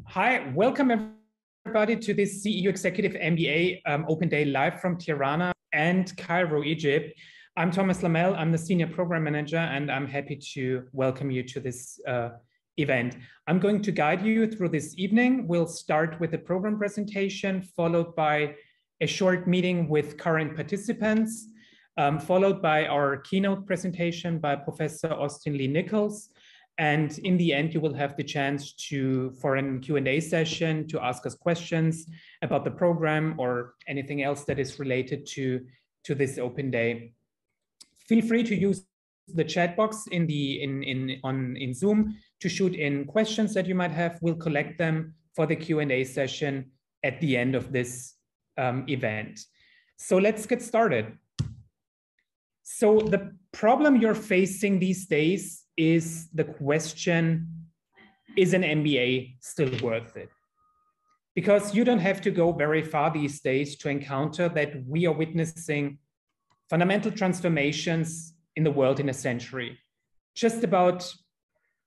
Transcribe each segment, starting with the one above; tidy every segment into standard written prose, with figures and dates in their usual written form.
Hi, welcome everybody to this CEU Executive MBA Open Day live from Tirana and Cairo, Egypt. I'm Thomas Lamel, I'm the Senior Program Manager, and I'm happy to welcome you to this event. I'm going to guide you through this evening. We'll start with a program presentation, followed by a short meeting with current participants, followed by our keynote presentation by Professor Austin Lee Nichols. And in the end, you will have the chance for a Q&A session to ask us questions about the program or anything else that is related to this open day. Feel free to use the chat box in Zoom to shoot in questions that you might have. We'll collect them for the Q&A session at the end of this event. So let's get started. So the problem you're facing these days is the question, is an MBA still worth it? Because you don't have to go very far these days to encounter that we are witnessing fundamental transformations in the world in a century. Just about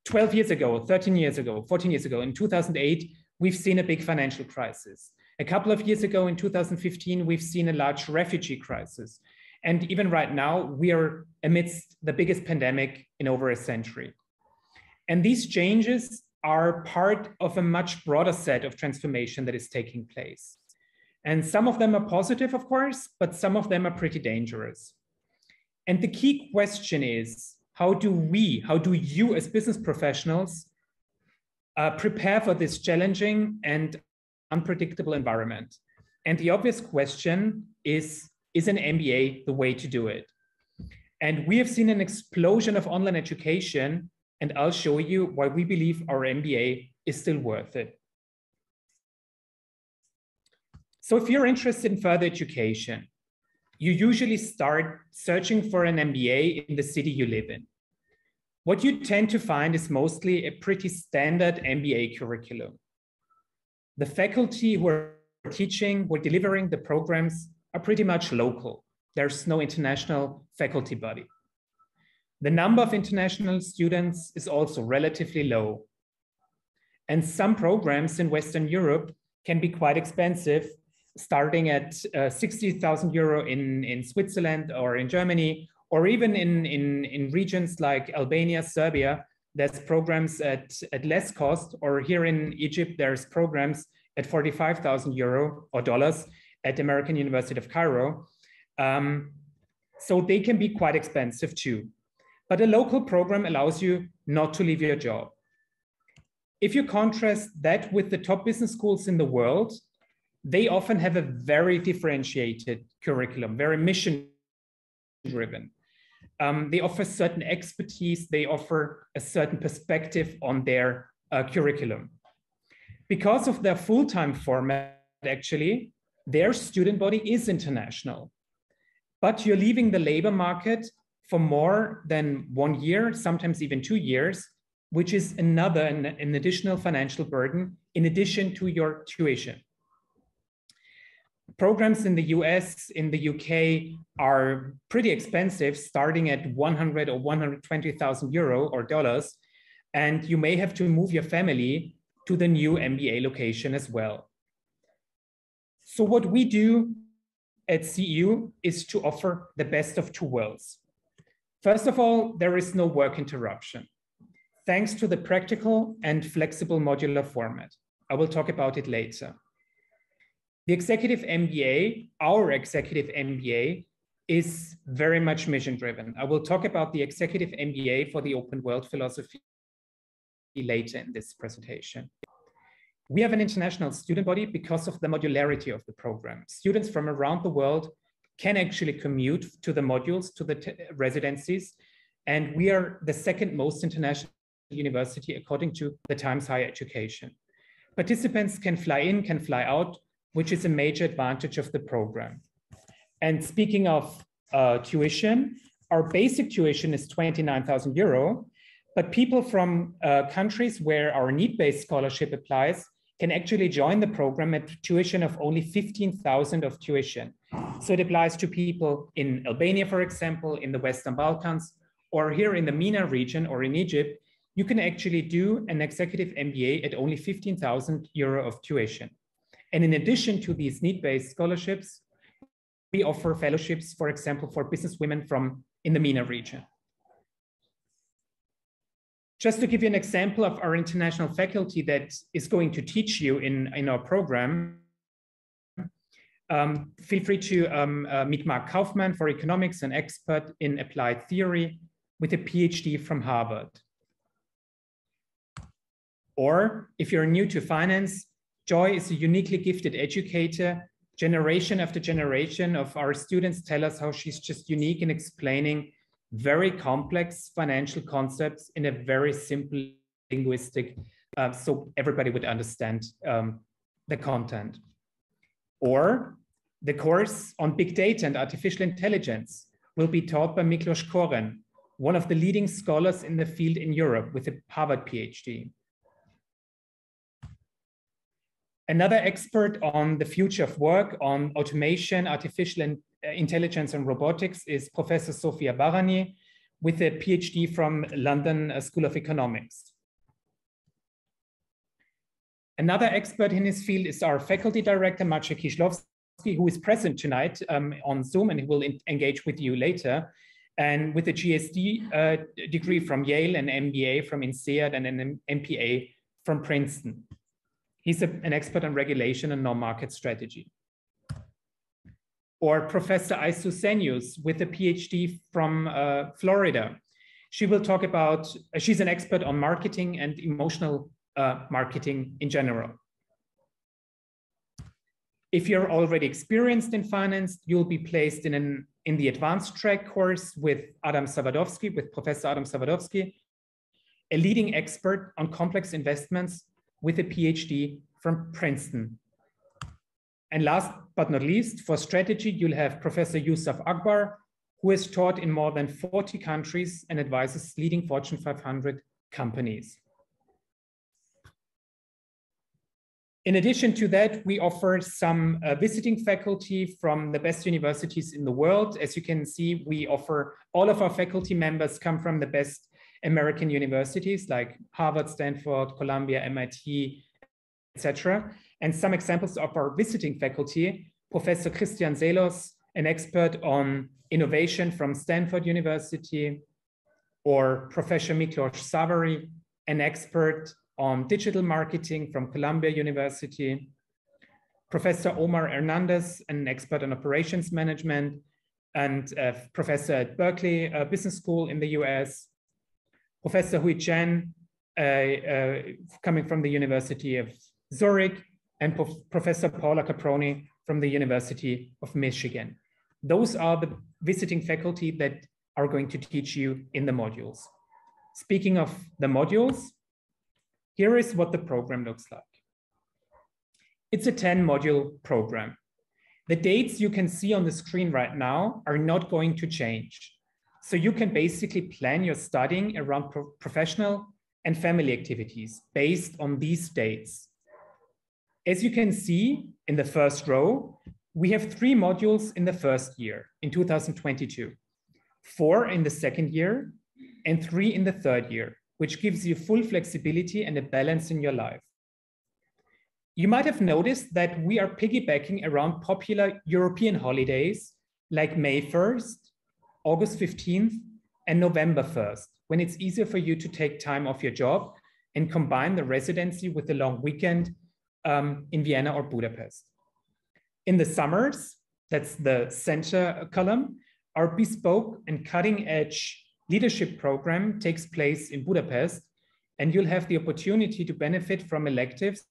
12 years ago, 13 years ago, 14 years ago, in 2008, we've seen a big financial crisis. A couple of years ago, in 2015, we've seen a large refugee crisis. And even right now, we are amidst the biggest pandemic in over a century. And these changes are part of a much broader set of transformation that is taking place. And some of them are positive, of course, but some of them are pretty dangerous. And the key question is, how do you as business professionals prepare for this challenging and unpredictable environment? And the obvious question is an MBA the way to do it? And we have seen an explosion of online education, and I'll show you why we believe our MBA is still worth it. So if you're interested in further education, you usually start searching for an MBA in the city you live in. What you tend to find is mostly a pretty standard MBA curriculum. The faculty who are teaching, who are delivering the programs are pretty much local. There's no international faculty body. The number of international students is also relatively low. And some programs in Western Europe can be quite expensive, starting at 60,000 euro in Switzerland or in Germany, or even in regions like Albania, Serbia, there's programs at less cost, or here in Egypt, there's programs at 45,000 euro or dollars at American University of Cairo. So they can be quite expensive too. But a local program allows you not to leave your job. If you contrast that with the top business schools in the world, they often have a very differentiated curriculum, very mission-driven. They offer certain expertise, they offer a certain perspective on their curriculum. Because of their full-time format, actually, their student body is international, but you're leaving the labor market for more than 1 year, sometimes even 2 years, which is an additional financial burden in addition to your tuition. Programs in the US, in the UK are pretty expensive, starting at 100 or 120,000 euro or dollars, and you may have to move your family to the new MBA location as well. So what we do at CEU is to offer the best of two worlds. First of all, there is no work interruption, thanks to the practical and flexible modular format. I will talk about it later. The Executive MBA, our Executive MBA, is very much mission-driven. I will talk about the Executive MBA for the Open World Philosophy later in this presentation. We have an international student body because of the modularity of the program. Students from around the world can actually commute to the modules, to the residencies, and we are the second most international university according to the Times Higher Education. Participants can fly in, can fly out, which is a major advantage of the program. And speaking of tuition, our basic tuition is 29,000 euro, but people from countries where our need-based scholarship applies can actually join the program at tuition of only 15,000 of tuition. So it applies to people in Albania, for example, in the Western Balkans, or here in the MENA region or in Egypt. you can actually do an executive MBA at only 15,000 euro of tuition. And in addition to these need-based scholarships, we offer fellowships, for example, for business women from in the MENA region. Just to give you an example of our international faculty that is going to teach you in our program, feel free to meet Mark Kaufman for economics, an expert in applied theory with a PhD from Harvard. Or if you're new to finance, Joy is a uniquely gifted educator. Generation after generation of our students tell us how she's just unique in explaining very complex financial concepts in a very simple linguistic, so everybody would understand the content. Or the course on big data and artificial intelligence will be taught by Miklos Koren, one of the leading scholars in the field in Europe with a Harvard PhD. Another expert on the future of work, on automation, artificial intelligence and robotics is Professor Sofia Barani with a PhD from London School of Economics. Another expert in his field is our faculty director, Maciej Kiszlowski, who is present tonight on Zoom and who will engage with you later. And with a GSD degree from Yale, an MBA from INSEAD, and an MPA from Princeton. He's an expert on regulation and non-market strategy. Or Professor Aisu Senius with a PhD from Florida. She will talk about, she's an expert on marketing and emotional marketing in general. If you're already experienced in finance, you'll be placed in the advanced track course with Adam Savadovsky, with Professor Adam Savadovsky, a leading expert on complex investments with a PhD from Princeton. And last but not least, for strategy, you'll have Professor Yusuf Akbar, who has taught in more than 40 countries and advises leading Fortune 500 companies. In addition to that, we offer some visiting faculty from the best universities in the world. As you can see, we offer, all of our faculty members come from the best American universities like Harvard, Stanford, Columbia, MIT, etc. And some examples of our visiting faculty: Professor Christian Zelos, an expert on innovation from Stanford University, or Professor Miklos Savary, an expert on digital marketing from Columbia University, Professor Omar Hernandez, an expert on operations management, and professor at Berkeley Business School in the US, Professor Hui Chen, coming from the University of Zurich, and Professor Paula Caproni from the University of Michigan. Those are the visiting faculty that are going to teach you in the modules. Speaking of the modules, here is what the program looks like. It's a 10-module program. The dates you can see on the screen right now are not going to change. So you can basically plan your studying around professional and family activities based on these dates. As you can see in the first row, we have 3 modules in the first year, in 2022, 4 in the second year, and 3 in the third year, which gives you full flexibility and a balance in your life. You might have noticed that we are piggybacking around popular European holidays like May 1st, August 15th, and November 1st, when it's easier for you to take time off your job and combine the residency with the long weekend in Vienna or Budapest. In the summers, that's the center column, our bespoke and cutting-edge leadership program takes place in Budapest, and you'll have the opportunity to benefit from electives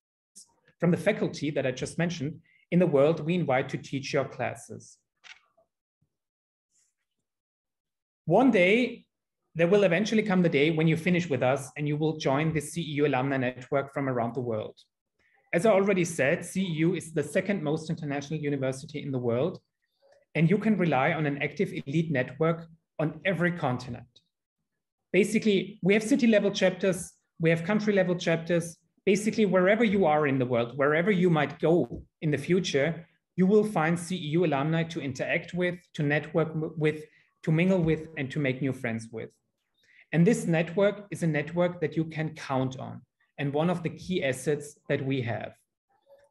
from the faculty that I just mentioned in the world we invite to teach your classes. One day, there will eventually come the day when you finish with us and you will join the CEU alumni network from around the world. As I already said, CEU is the second most international university in the world, and you can rely on an active elite network on every continent. Basically, we have city-level chapters, we have country-level chapters. Basically, wherever you are in the world, wherever you might go in the future, you will find CEU alumni to interact with, to network with, to mingle with, and to make new friends with. And this network is a network that you can count on, and one of the key assets that we have.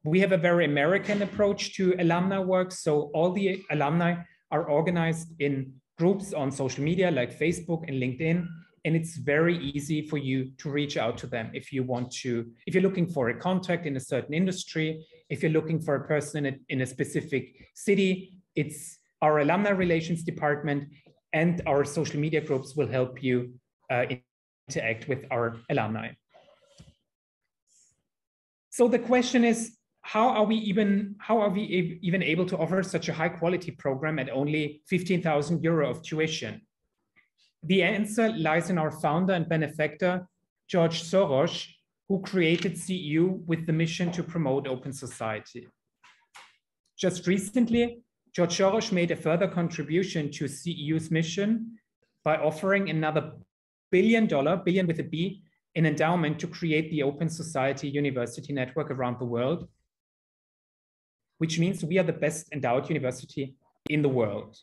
We have a very American approach to alumni work. So all the alumni are organized in groups on social media like Facebook and LinkedIn. And it's very easy for you to reach out to them if you want to, if you're looking for a contact in a certain industry, if you're looking for a person in a specific city, it's our alumni relations department and our social media groups will help you interact with our alumni. So the question is, how are we even able to offer such a high quality program at only 15,000 euro of tuition? The answer lies in our founder and benefactor, George Soros, who created CEU with the mission to promote open society. Just recently, George Soros made a further contribution to CEU's mission by offering another billion with a B, an endowment to create the Open Society University Network around the world, which means we are the best endowed university in the world.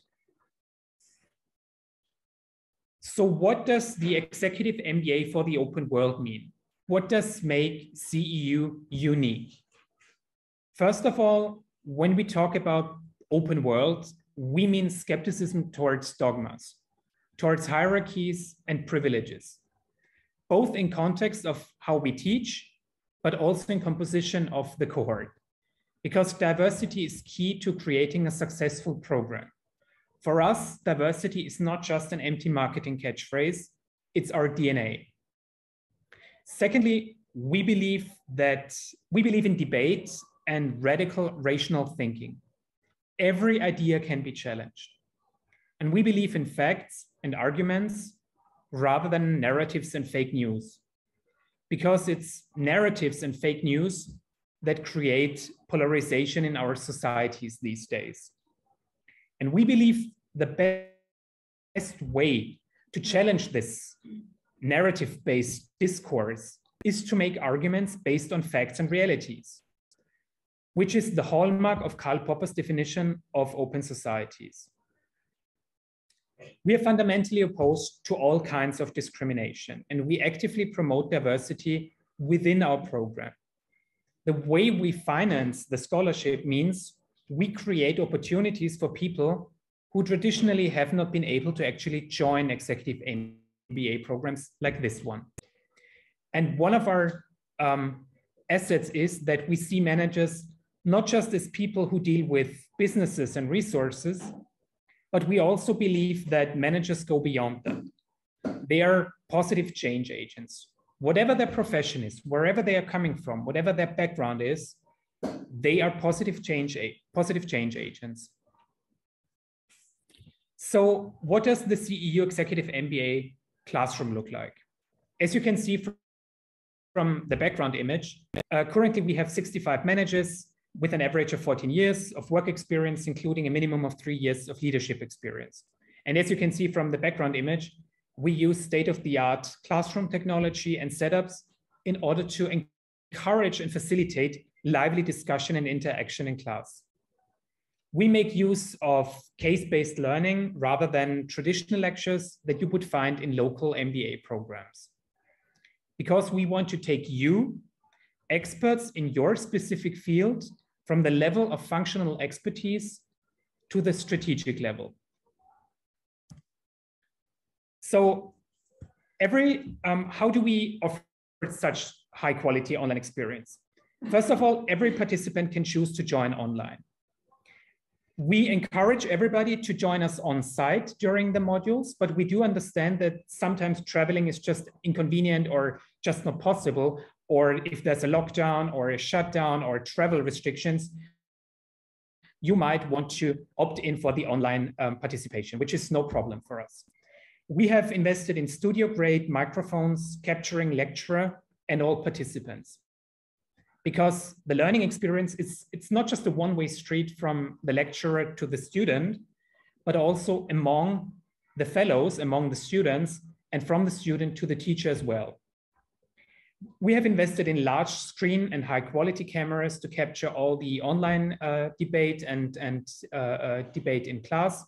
So what does the Executive MBA for the open world mean? What does make CEU unique? First of all, when we talk about open world, we mean skepticism towards dogmas, towards hierarchies and privileges, both in context of how we teach, but also in composition of the cohort. Because diversity is key to creating a successful program. For us, diversity is not just an empty marketing catchphrase, it's our DNA. Secondly, we believe in debate and radical rational thinking. Every idea can be challenged. And we believe in facts and arguments rather than narratives and fake news. Because it's narratives and fake news that create polarization in our societies these days. And we believe the best way to challenge this narrative-based discourse is to make arguments based on facts and realities, which is the hallmark of Karl Popper's definition of open societies. We are fundamentally opposed to all kinds of discrimination, and we actively promote diversity within our program. The way we finance the scholarship means we create opportunities for people who traditionally have not been able to actually join executive MBA programs like this one. And one of our assets is that we see managers not just as people who deal with businesses and resources, but we also believe that managers go beyond that. They are positive change agents. Whatever their profession is, wherever they are coming from, whatever their background is, they are positive change agents. So what does the CEU Executive MBA classroom look like? As you can see from the background image, currently we have 65 managers with an average of 14 years of work experience, including a minimum of 3 years of leadership experience. And as you can see from the background image, we use state-of-the-art classroom technology and setups in order to encourage and facilitate lively discussion and interaction in class. We make use of case-based learning rather than traditional lectures that you would find in local MBA programs. Because we want to take you, experts in your specific field, from the level of functional expertise to the strategic level. So how do we offer such high quality online experience? First of all, every participant can choose to join online. We encourage everybody to join us on site during the modules, but we do understand that sometimes traveling is just inconvenient or just not possible, or if there's a lockdown or a shutdown or travel restrictions, you might want to opt in for the online participation, which is no problem for us. We have invested in studio-grade microphones capturing lecturer and all participants. Because the learning experience it's not just a one-way street from the lecturer to the student, but also among the fellows, among the students, and from the student to the teacher as well. We have invested in large screen and high quality cameras to capture all the online debate and debate in class.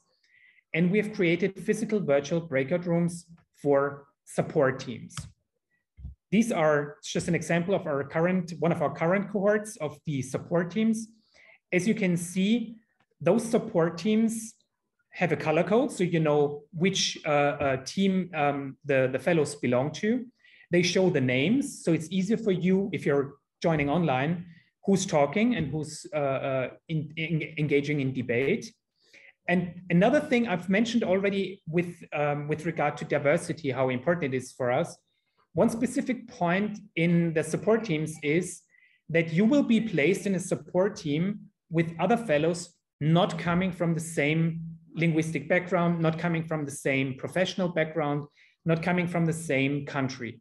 And we have created physical virtual breakout rooms for support teams. These are just an example of one of our current cohorts of the support teams. As you can see, those support teams have a color code, so you know which team the fellows belong to. They show the names, so it's easier for you if you're joining online, who's talking and who's engaging in debate. And another thing I've mentioned already with regard to diversity, how important it is for us. One specific point in the support teams is that you will be placed in a support team with other fellows not coming from the same linguistic background, not coming from the same professional background, not coming from the same country.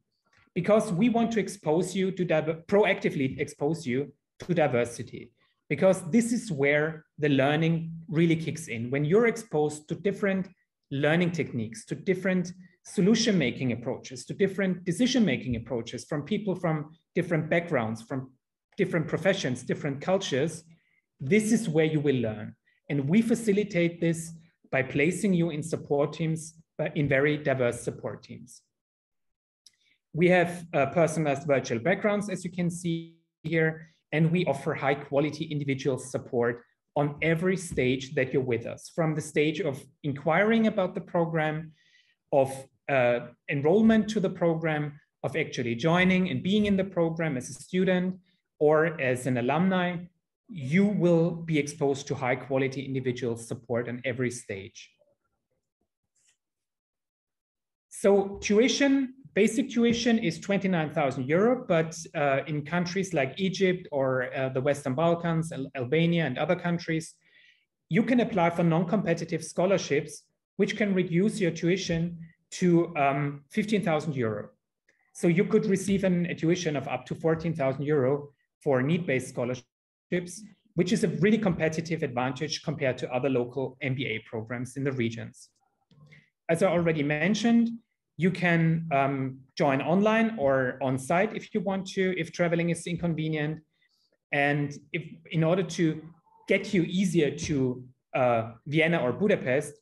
Because we want to expose you to proactively expose you to diversity. Because this is where the learning really kicks in. When you're exposed to different learning techniques, to different solution-making approaches, to different decision-making approaches from people from different backgrounds, from different professions, different cultures, this is where you will learn. And we facilitate this by placing you in support teams, in very diverse support teams. We have personalized virtual backgrounds, as you can see here, and we offer high quality individual support on every stage that you're with us, from the stage of inquiring about the program, of enrollment to the program, of actually joining and being in the program as a student or as an alumni. You will be exposed to high quality individual support on every stage. So tuition, basic tuition is 29,000 euro, but in countries like Egypt or the Western Balkans, Albania and other countries, you can apply for non-competitive scholarships, which can reduce your tuition to 15,000 euro. So you could receive a tuition of up to 14,000 euro for need-based scholarships, which is a really competitive advantage compared to other local MBA programs in the regions. As I already mentioned, you can join online or on site if you want to, if traveling is inconvenient. And in order to get you easier to Vienna or Budapest,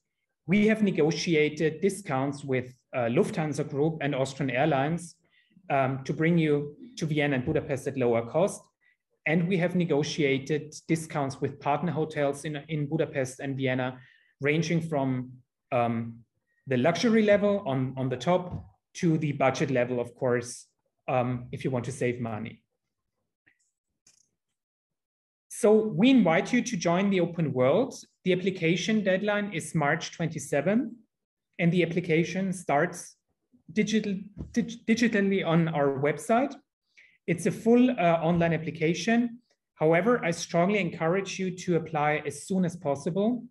we have negotiated discounts with Lufthansa Group and Austrian Airlines to bring you to Vienna and Budapest at lower cost. And we have negotiated discounts with partner hotels in Budapest and Vienna, ranging from the luxury level on the top to the budget level, of course, if you want to save money. So we invite you to join the open world. The application deadline is March 27, and the application starts digitally on our website. It's a full online application. However, I strongly encourage you to apply as soon as possible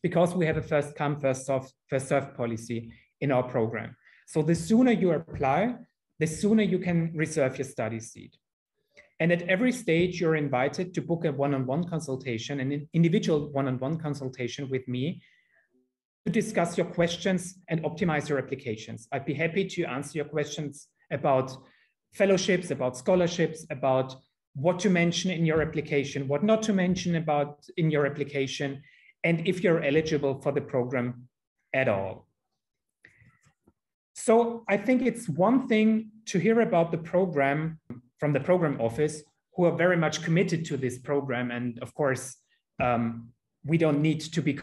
because we have a first come, first served policy in our program. So the sooner you apply, the sooner you can reserve your study seat. And at every stage, you're invited to book a one-on-one consultation, an individual one-on-one consultation with me to discuss your questions and optimize your applications. I'd be happy to answer your questions about fellowships, about scholarships, about what to mention in your application, what not to mention about in your application, and if you're eligible for the program at all. So I think it's one thing to hear about the program from the program office, who are very much committed to this program. And of course, we don't need to be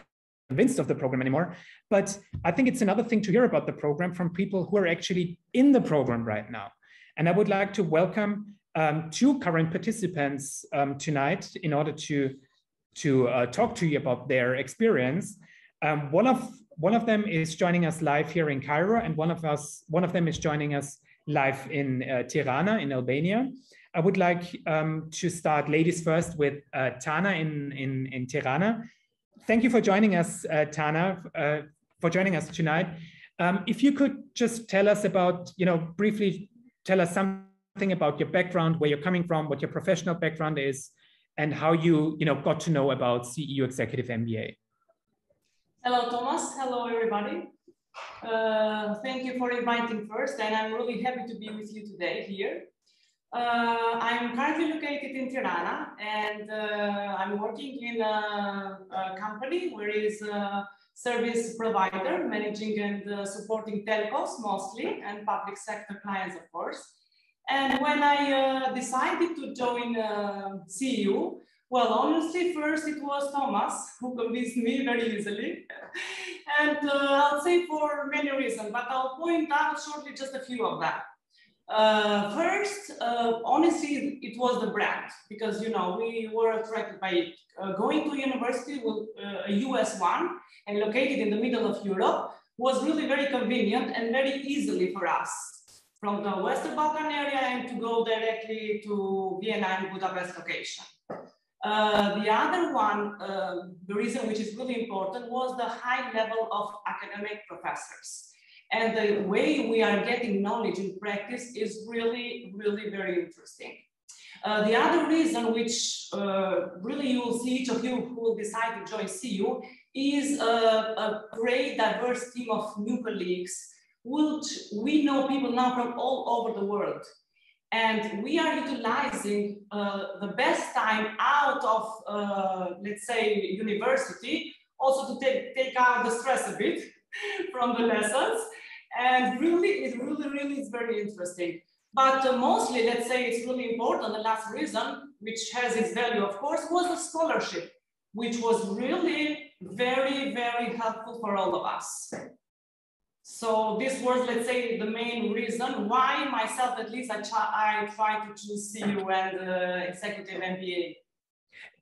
convinced of the program anymore. But I think it's another thing to hear about the program from people who are actually in the program right now. And I would like to welcome two current participants tonight in order to talk to you about their experience. One of them is joining us live here in Cairo, and one of them is joining us live in Tirana in Albania. I would like to start ladies first with Tana in Tirana. Thank you for joining us, Tana, for joining us tonight. If you could just tell us about, briefly tell us something about your background, where you're coming from, what your professional background is, and how you got to know about CEU Executive MBA. Hello, Thomas. Hello, everybody. Thank you for inviting first, and I'm really happy to be with you today here. I'm currently located in Tirana, and I'm working in a company where is service provider, managing and supporting telcos mostly, and public sector clients, of course. And when I decided to join CEU, well, honestly, first it was Thomas who convinced me very easily. And I'll say for many reasons, but I'll point out shortly just a few of them. First, honestly, it was the brand, because, you know, we were attracted by it. Going to university with a US one and located in the middle of Europe was really very convenient and very easily for us from the Western Balkan area and to go directly to Vienna and Budapest location. The other one, the reason which is really important, was the high level of academic professors. And the way we are getting knowledge in practice is really, really very interesting. The other reason which really you will see each of you who will decide to join CEU is a great diverse team of new colleagues, which we know people now from all over the world. And we are utilizing the best time out of, let's say, university, also to take out the stress a bit from the lessons. And really, it really is very interesting. But mostly, let's say it's really important, the last reason, which has its value, of course, was the scholarship, which was really very, very helpful for all of us. So this was, let's say, the main reason why myself, at least, I try to choose CEU and Executive MBA.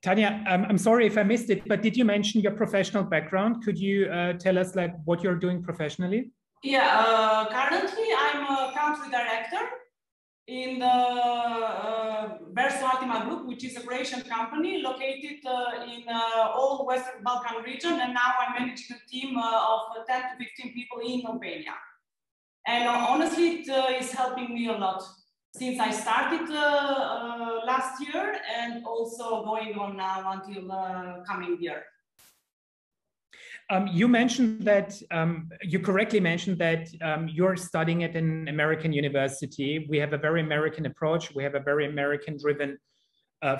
Tanya, I'm sorry if I missed it, but did you mention your professional background? Could you tell us like what you're doing professionally? Yeah, currently I'm a country director in the Verso Ultima Group, which is a Croatian company located in all Western Balkan region, and now I'm managing a team of 10 to 15 people in Albania. And honestly, it is helping me a lot since I started last year and also going on now until coming year. You mentioned that, you correctly mentioned that you're studying at an American university. We have a very American approach. We have a very American-driven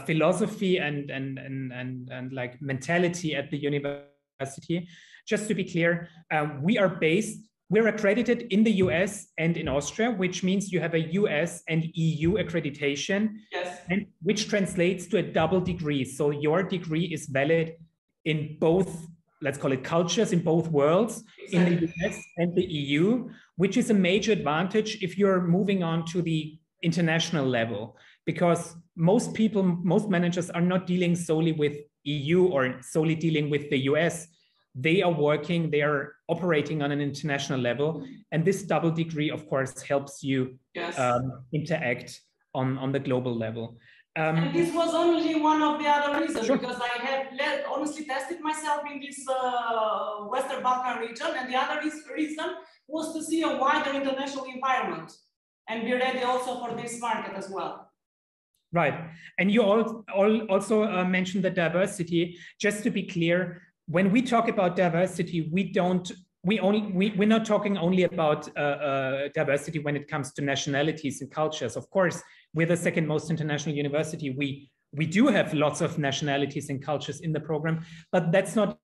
philosophy and like mentality at the university. Just to be clear, we're accredited in the US and in Austria, which means you have a US and EU accreditation, yes, and which translates to a double degree. So your degree is valid in both, let's call it cultures, in both worlds, exactly, in the US and the EU, which is a major advantage if you're moving on to the international level, because most people, most managers are not dealing solely with EU or solely dealing with the US. They are working, they are operating on an international level. And this double degree, of course, helps you, yes, interact on the global level. And this was only one of the other reasons, sure, because I have honestly tested myself in this Western Balkan region, and the other reason was to see a wider international environment and be ready also for this market as well. Right, and you also mentioned the diversity. Just to be clear, when we talk about diversity, we're not talking only about diversity when it comes to nationalities and cultures. Of course, we're the second most international university. We do have lots of nationalities and cultures in the program, but that's not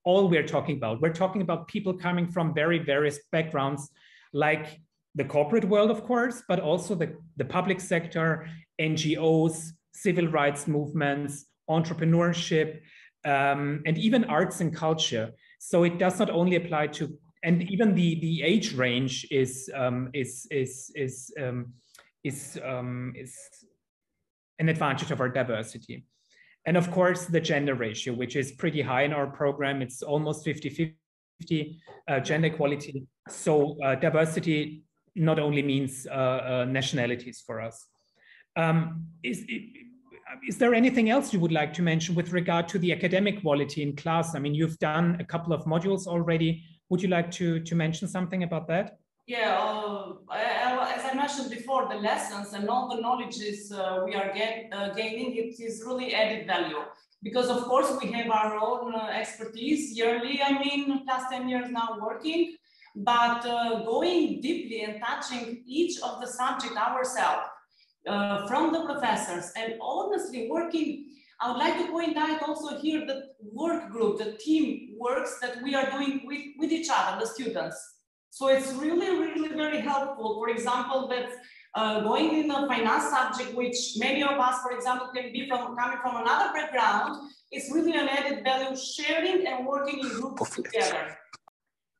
all we're talking about. We're talking about people coming from very various backgrounds, like the corporate world, of course, but also the public sector, NGOs, civil rights movements, entrepreneurship, and even arts and culture. So it does not only apply to, and even the age range is an advantage of our diversity. And of course, the gender ratio, which is pretty high in our program. It's almost 50-50 gender equality. So diversity not only means nationalities for us. Is there anything else you would like to mention with regard to the academic quality in class? I mean, you've done a couple of modules already. Would you like to mention something about that? Yeah, as I mentioned before, the lessons and all the knowledges we are gaining, it is really added value. Because of course we have our own expertise yearly, I mean, past 10 years now working, but going deeply and touching each of the subject ourselves, from the professors, and honestly working I would like to point out also here the work group, the team works that we are doing with each other, the students. So it's really, really very helpful. For example, that going in a finance subject, which many of us, for example, can be coming from another background, it's really an added value sharing and working in groups together.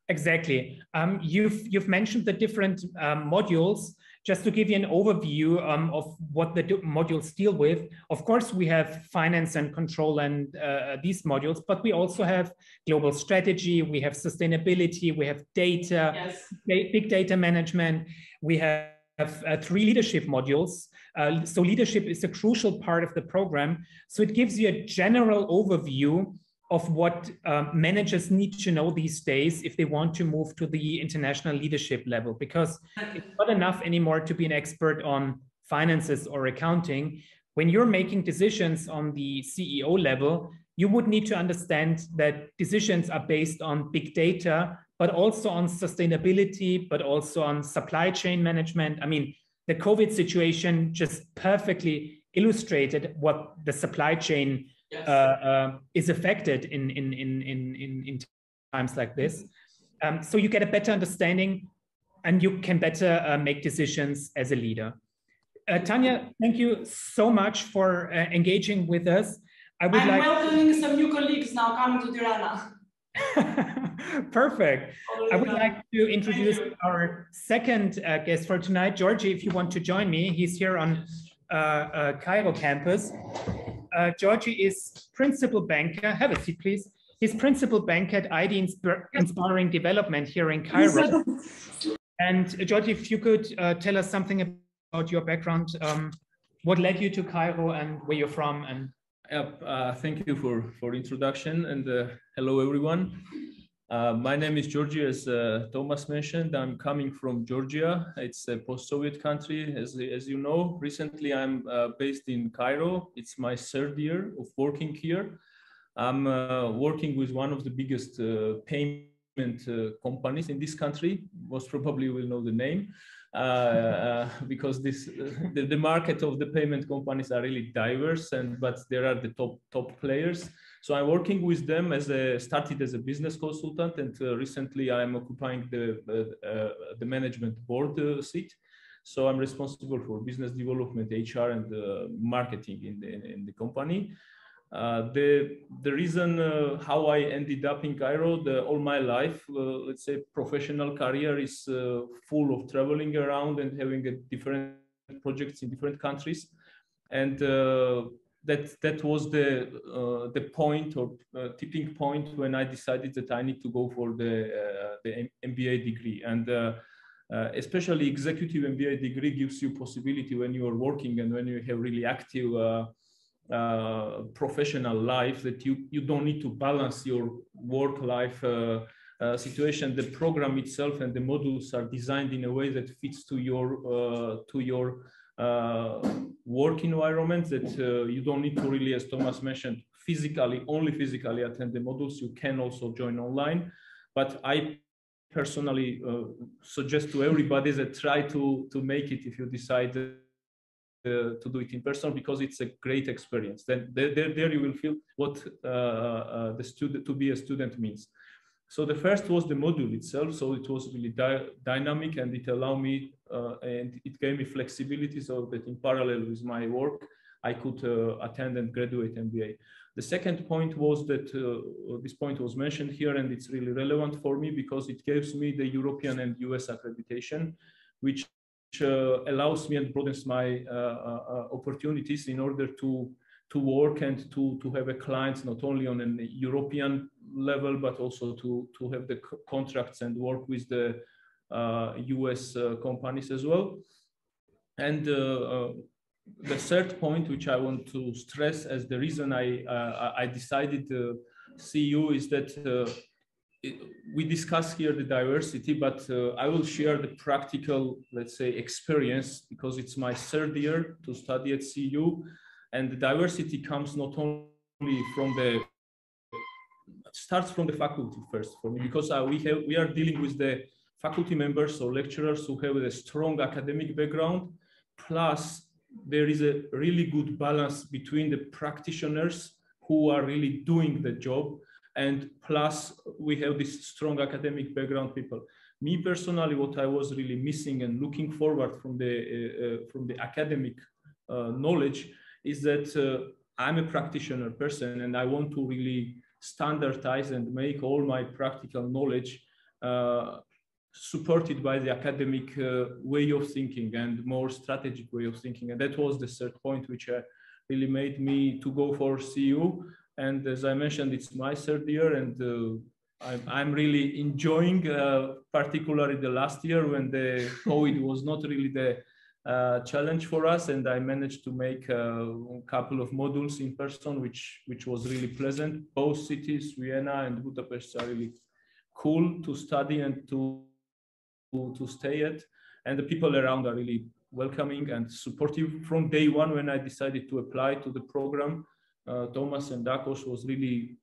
Exactly. You've mentioned the different modules. Just to give you an overview of what the modules deal with, of course, we have finance and control and these modules, but we also have global strategy, we have sustainability, we have data, yes. Big data management, we have 3 leadership modules. So leadership is a crucial part of the program. So it gives you a general overview of what managers need to know these days if they want to move to the international leadership level, because it's not enough anymore to be an expert on finances or accounting. When you're making decisions on the CEO level, you would need to understand that decisions are based on big data, but also on sustainability, but also on supply chain management. I mean, the COVID situation just perfectly illustrated what the supply chain is affected in times like this. So you get a better understanding and you can better make decisions as a leader. Tanya, thank you so much for engaging with us. I'm welcoming some new colleagues now coming to Tirana. Perfect. I would like to introduce our second guest for tonight. Georgie, if you want to join me, he's here on Cairo campus. Georgie is principal banker. Have a seat, please. He's principal banker at ID Inspiring Development here in Cairo. And Georgie, if you could tell us something about your background, what led you to Cairo and where you're from? And thank you for introduction, and hello everyone. My name is Georgie, as Thomas mentioned. I'm coming from Georgia. It's a post-Soviet country, as you know. Recently, I'm based in Cairo. It's my 3rd year of working here. I'm working with one of the biggest payment companies in this country. Most probably you will know the name, because the market of the payment companies are really diverse, but there are the top players. So I'm working with them started as a business consultant, and recently I'm occupying the management board seat. So I'm responsible for business development, HR, and marketing in the company. The reason how I ended up in Cairo, all my life, let's say professional career, is full of traveling around and having different projects in different countries, and that was the point or tipping point when I decided that I need to go for the MBA degree. And especially executive MBA degree gives you possibility when you are working and when you have really active professional life, that you don't need to balance your work life situation. The program itself and the modules are designed in a way that fits to your work environment, that you don't need to really, as Thomas mentioned, only physically attend the modules. You can also join online, but I personally suggest to everybody that try to make it, if you decide to do it in person, because it's a great experience. Then there you will feel what to be a student means. So the first was the module itself. So it was really dynamic, and it allowed me and it gave me flexibility, so that in parallel with my work, I could attend and graduate MBA. The second point was that this point was mentioned here, and it's really relevant for me because it gives me the European and US accreditation, which allows me and broadens my opportunities in order to work and to have a client not only on a European level, but also to have the contracts and work with the US companies as well. And the third point, which I want to stress as the reason I decided CEU, is that we discuss here the diversity, but I will share the practical, let's say, experience, because it's my 3rd year to study at CEU, and the diversity comes not only from starts from the faculty first for me, because we are dealing with the faculty members or lecturers who have a strong academic background, plus there is a really good balance between the practitioners who are really doing the job, and plus we have this strong academic background people. Me personally, what I was really missing and looking forward from the academic knowledge is that I'm a practitioner person, and I want to really standardize and make all my practical knowledge supported by the academic way of thinking and more strategic way of thinking. And that was the third point which really made me to go for CEU. And as I mentioned, it's my third year, and I'm really enjoying, particularly the last year when the COVID was not really the challenge for us, and I managed to make a couple of modules in person, which was really pleasant. Both cities, Vienna and Budapest, are really cool to study and to stay at, and the people around are really welcoming and supportive. From day one, when I decided to apply to the program, Thomas and Dakos was really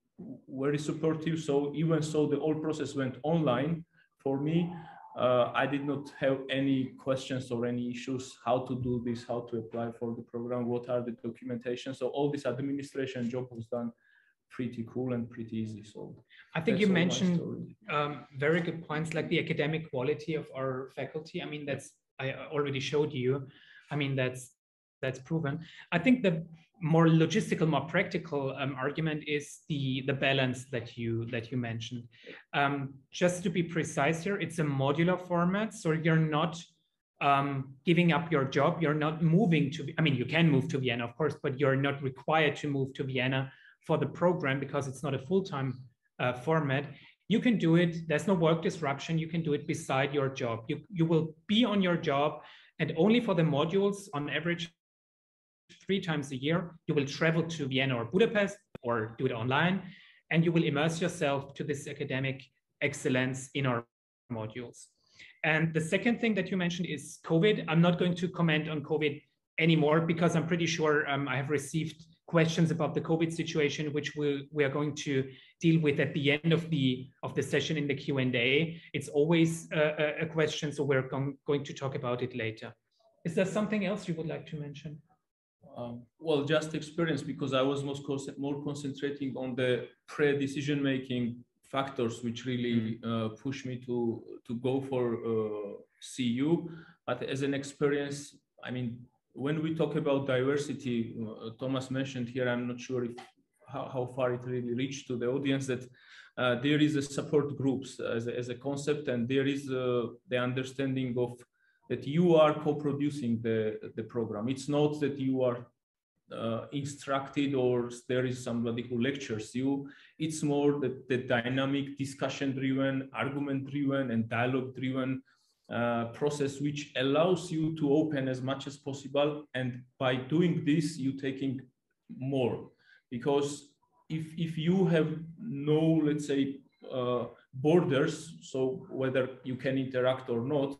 very supportive. So even so the whole process went online for me, I did not have any questions or any issues how to do this, how to apply for the program, what are the documentation. So all this administration job was done pretty cool and pretty easy. So I think you mentioned very good points, like the academic quality of our faculty. I mean, I already showed you. I mean, that's proven. I think the more logistical, more practical argument is the balance that you mentioned. Just to be precise here, it's a modular format, so you're not giving up your job. You're not moving to. I mean, you can move to Vienna, of course, but you're not required to move to Vienna for the program because it's not a full-time format. You can do it. There's no work disruption. You can do it beside your job. You will be on your job, and only for the modules, on average 3 times a year, you will travel to Vienna or Budapest or do it online, and you will immerse yourself to this academic excellence in our modules. And the second thing that you mentioned is COVID. I'm not going to comment on COVID anymore because I'm pretty sure I have received questions about the COVID situation, which we are going to deal with at the end of the session in the Q&A. It's always a question, so we're going to talk about it later. Is there something else you would like to mention? Well, just experience, because I was more concentrating on the pre-decision making factors, which really pushed me to go for CEU. But as an experience, I mean, when we talk about diversity, Thomas mentioned here, I'm not sure how far it really reached to the audience, that there is a support groups as a concept, and there is the understanding of that you are co-producing the program. It's not that you are instructed or there is somebody who lectures you. It's more the dynamic, discussion-driven, argument-driven, and dialogue-driven process, which allows you to open as much as possible. And by doing this, you're taking more. Because if you have no, let's say, borders, so whether you can interact or not,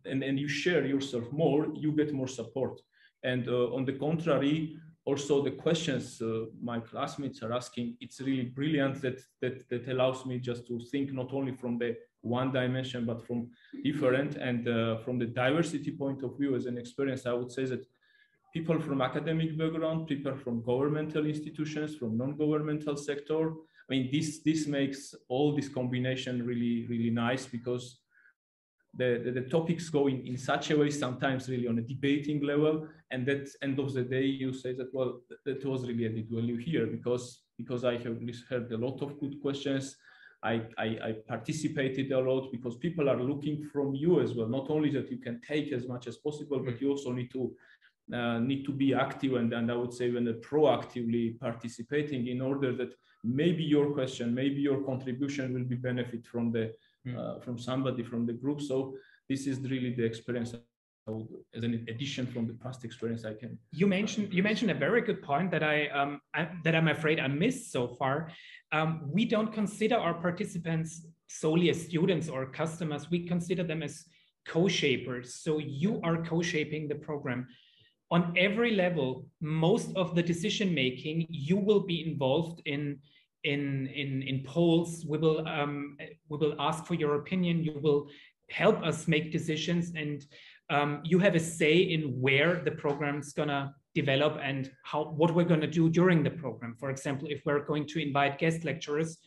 and you share yourself more, you get more support. And on the contrary, also the questions my classmates are asking, it's really brilliant that allows me just to think not only from the one dimension, but from different. And from the diversity point of view as an experience, I would say that people from academic background, people from governmental institutions, from non-governmental sector, I mean, this makes all this combination really, really nice, because the topics go in such a way, sometimes really on a debating level, and at the end of the day you say that, well, that was really added value here, because I have heard a lot of good questions. I participated a lot, because people are looking from you as well, not only that you can take as much as possible, but you also need to be active, and I would say even proactively participating, in order that maybe your question, maybe your contribution will be benefit from from somebody from the group. So this is really the experience as an addition from the past experience I can. You mentioned a very good point that I'm afraid I missed so far. We don't consider our participants solely as students or customers. We consider them as co-shapers. So you are co-shaping the program. On every level, most of the decision making, you will be involved in polls. We will ask for your opinion. You will help us make decisions, and you have a say in where the program's gonna develop and what we're gonna do during the program. For example, if we're going to invite guest lecturers,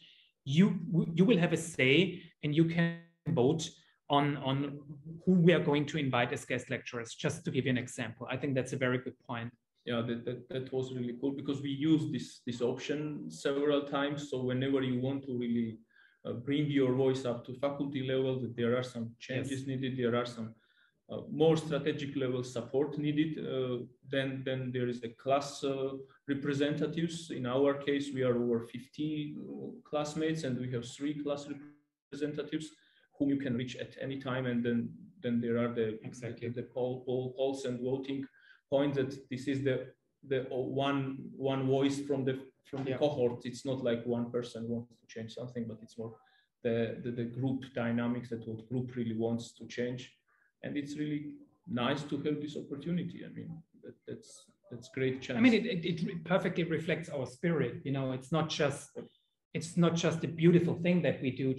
you will have a say and you can vote on who we are going to invite as guest lecturers, just to give you an example. I think that's a very good point. Yeah, that was really cool, because we used this option several times. So whenever you want to really bring your voice up to faculty level, that there are some changes needed, there are some more strategic level support needed, then there is the class representatives. In our case, we are over 50 classmates, and we have 3 class representatives whom you can reach at any time. And then there are the polls and voting point, that this is the one voice from the cohort. It's not like one person wants to change something, but it's more the group dynamics, that what group really wants to change. And it's really nice to have this opportunity. I mean, that's great chance. I mean, it perfectly reflects our spirit. You know, it's not just a beautiful thing that we do,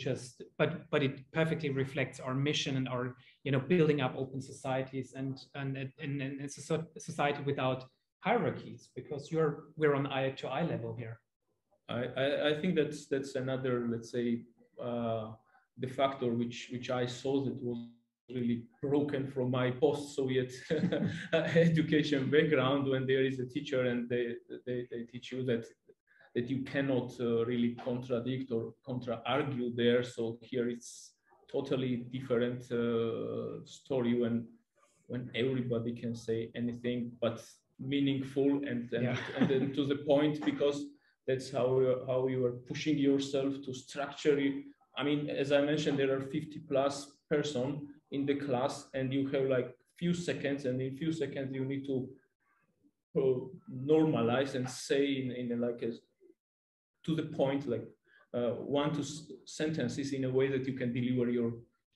but it perfectly reflects our mission and our, you know, building up open societies and it's a society without hierarchies, because we're on eye to eye level here. I think that's another, let's say, the factor which I saw that was really broken from my post-Soviet education background, when there is a teacher and they teach you that you cannot really contradict or contra-argue there. So here it's totally different story when everybody can say anything but meaningful and then to the point, because that's how you are pushing yourself to structure it. I mean, as I mentioned, there are 50 plus person in the class, and you have like few seconds, and in few seconds you need to normalize and say in like a to the point, like 1-2 sentences in a way that you can deliver your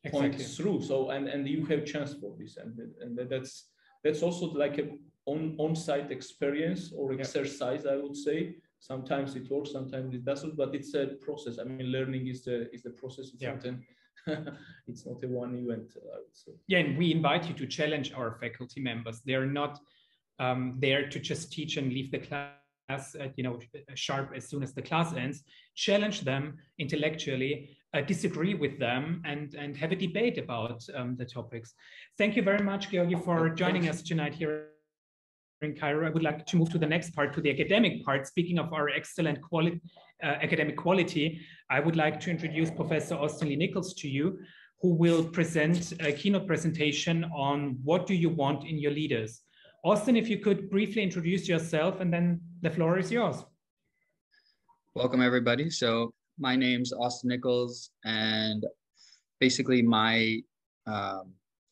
points through. So and you have chance for this, and that's also like a on-site experience or exercise, I would say. Sometimes it works, sometimes it doesn't, but it's a process. I mean, learning is the process. It's it's not a one event, I would say. Yeah, and we invite you to challenge our faculty members. They're not there to just teach and leave the class, you know, sharp as soon as the class ends. Challenge them intellectually, disagree with them, and have a debate about the topics. Thank you very much, Georgi, for joining us tonight here in Cairo. I would like to move to the next part, to the academic part. Speaking of our excellent academic quality, I would like to introduce Professor Austin Lee Nichols to you, who will present a keynote presentation on what do you want in your leaders. Austin, if you could briefly introduce yourself, and then the floor is yours. Welcome, everybody. So my name's Austin Nichols, and basically my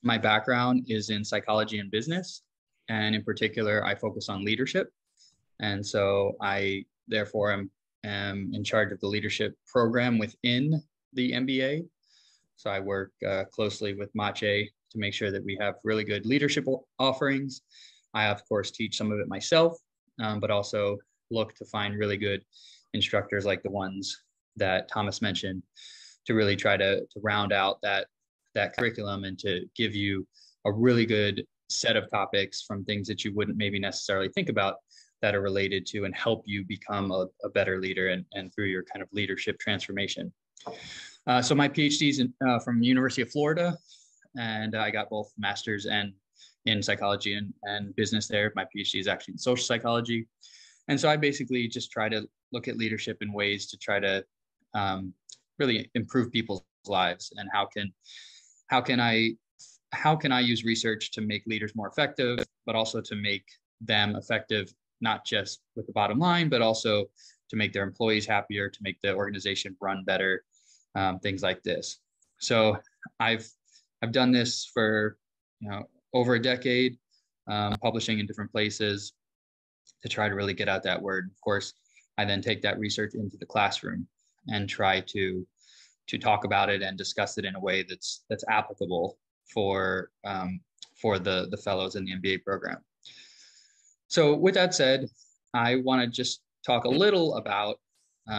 background is in psychology and business. And in particular, I focus on leadership. And so I, therefore, am in charge of the leadership program within the MBA. So I work closely with Maciej to make sure that we have really good leadership offerings. I, of course, teach some of it myself, but also look to find really good instructors like the ones that Thomas mentioned to really try to round out that curriculum and to give you a really good set of topics from things that you wouldn't maybe necessarily think about that are related to and help you become a better leader and through your kind of leadership transformation. So my PhD is from University of Florida, and I got both master's and in psychology and business there. My PhD is actually in social psychology. And so I basically just try to look at leadership in ways to try to really improve people's lives, and how can I use research to make leaders more effective, but also to make them effective, not just with the bottom line, but also to make their employees happier, to make the organization run better, things like this. So I've done this for over a decade, publishing in different places to try to really get out that word. Of course, I then take that research into the classroom and try to talk about it and discuss it in a way that's applicable for the fellows in the MBA program. So with that said, I want to just talk a little about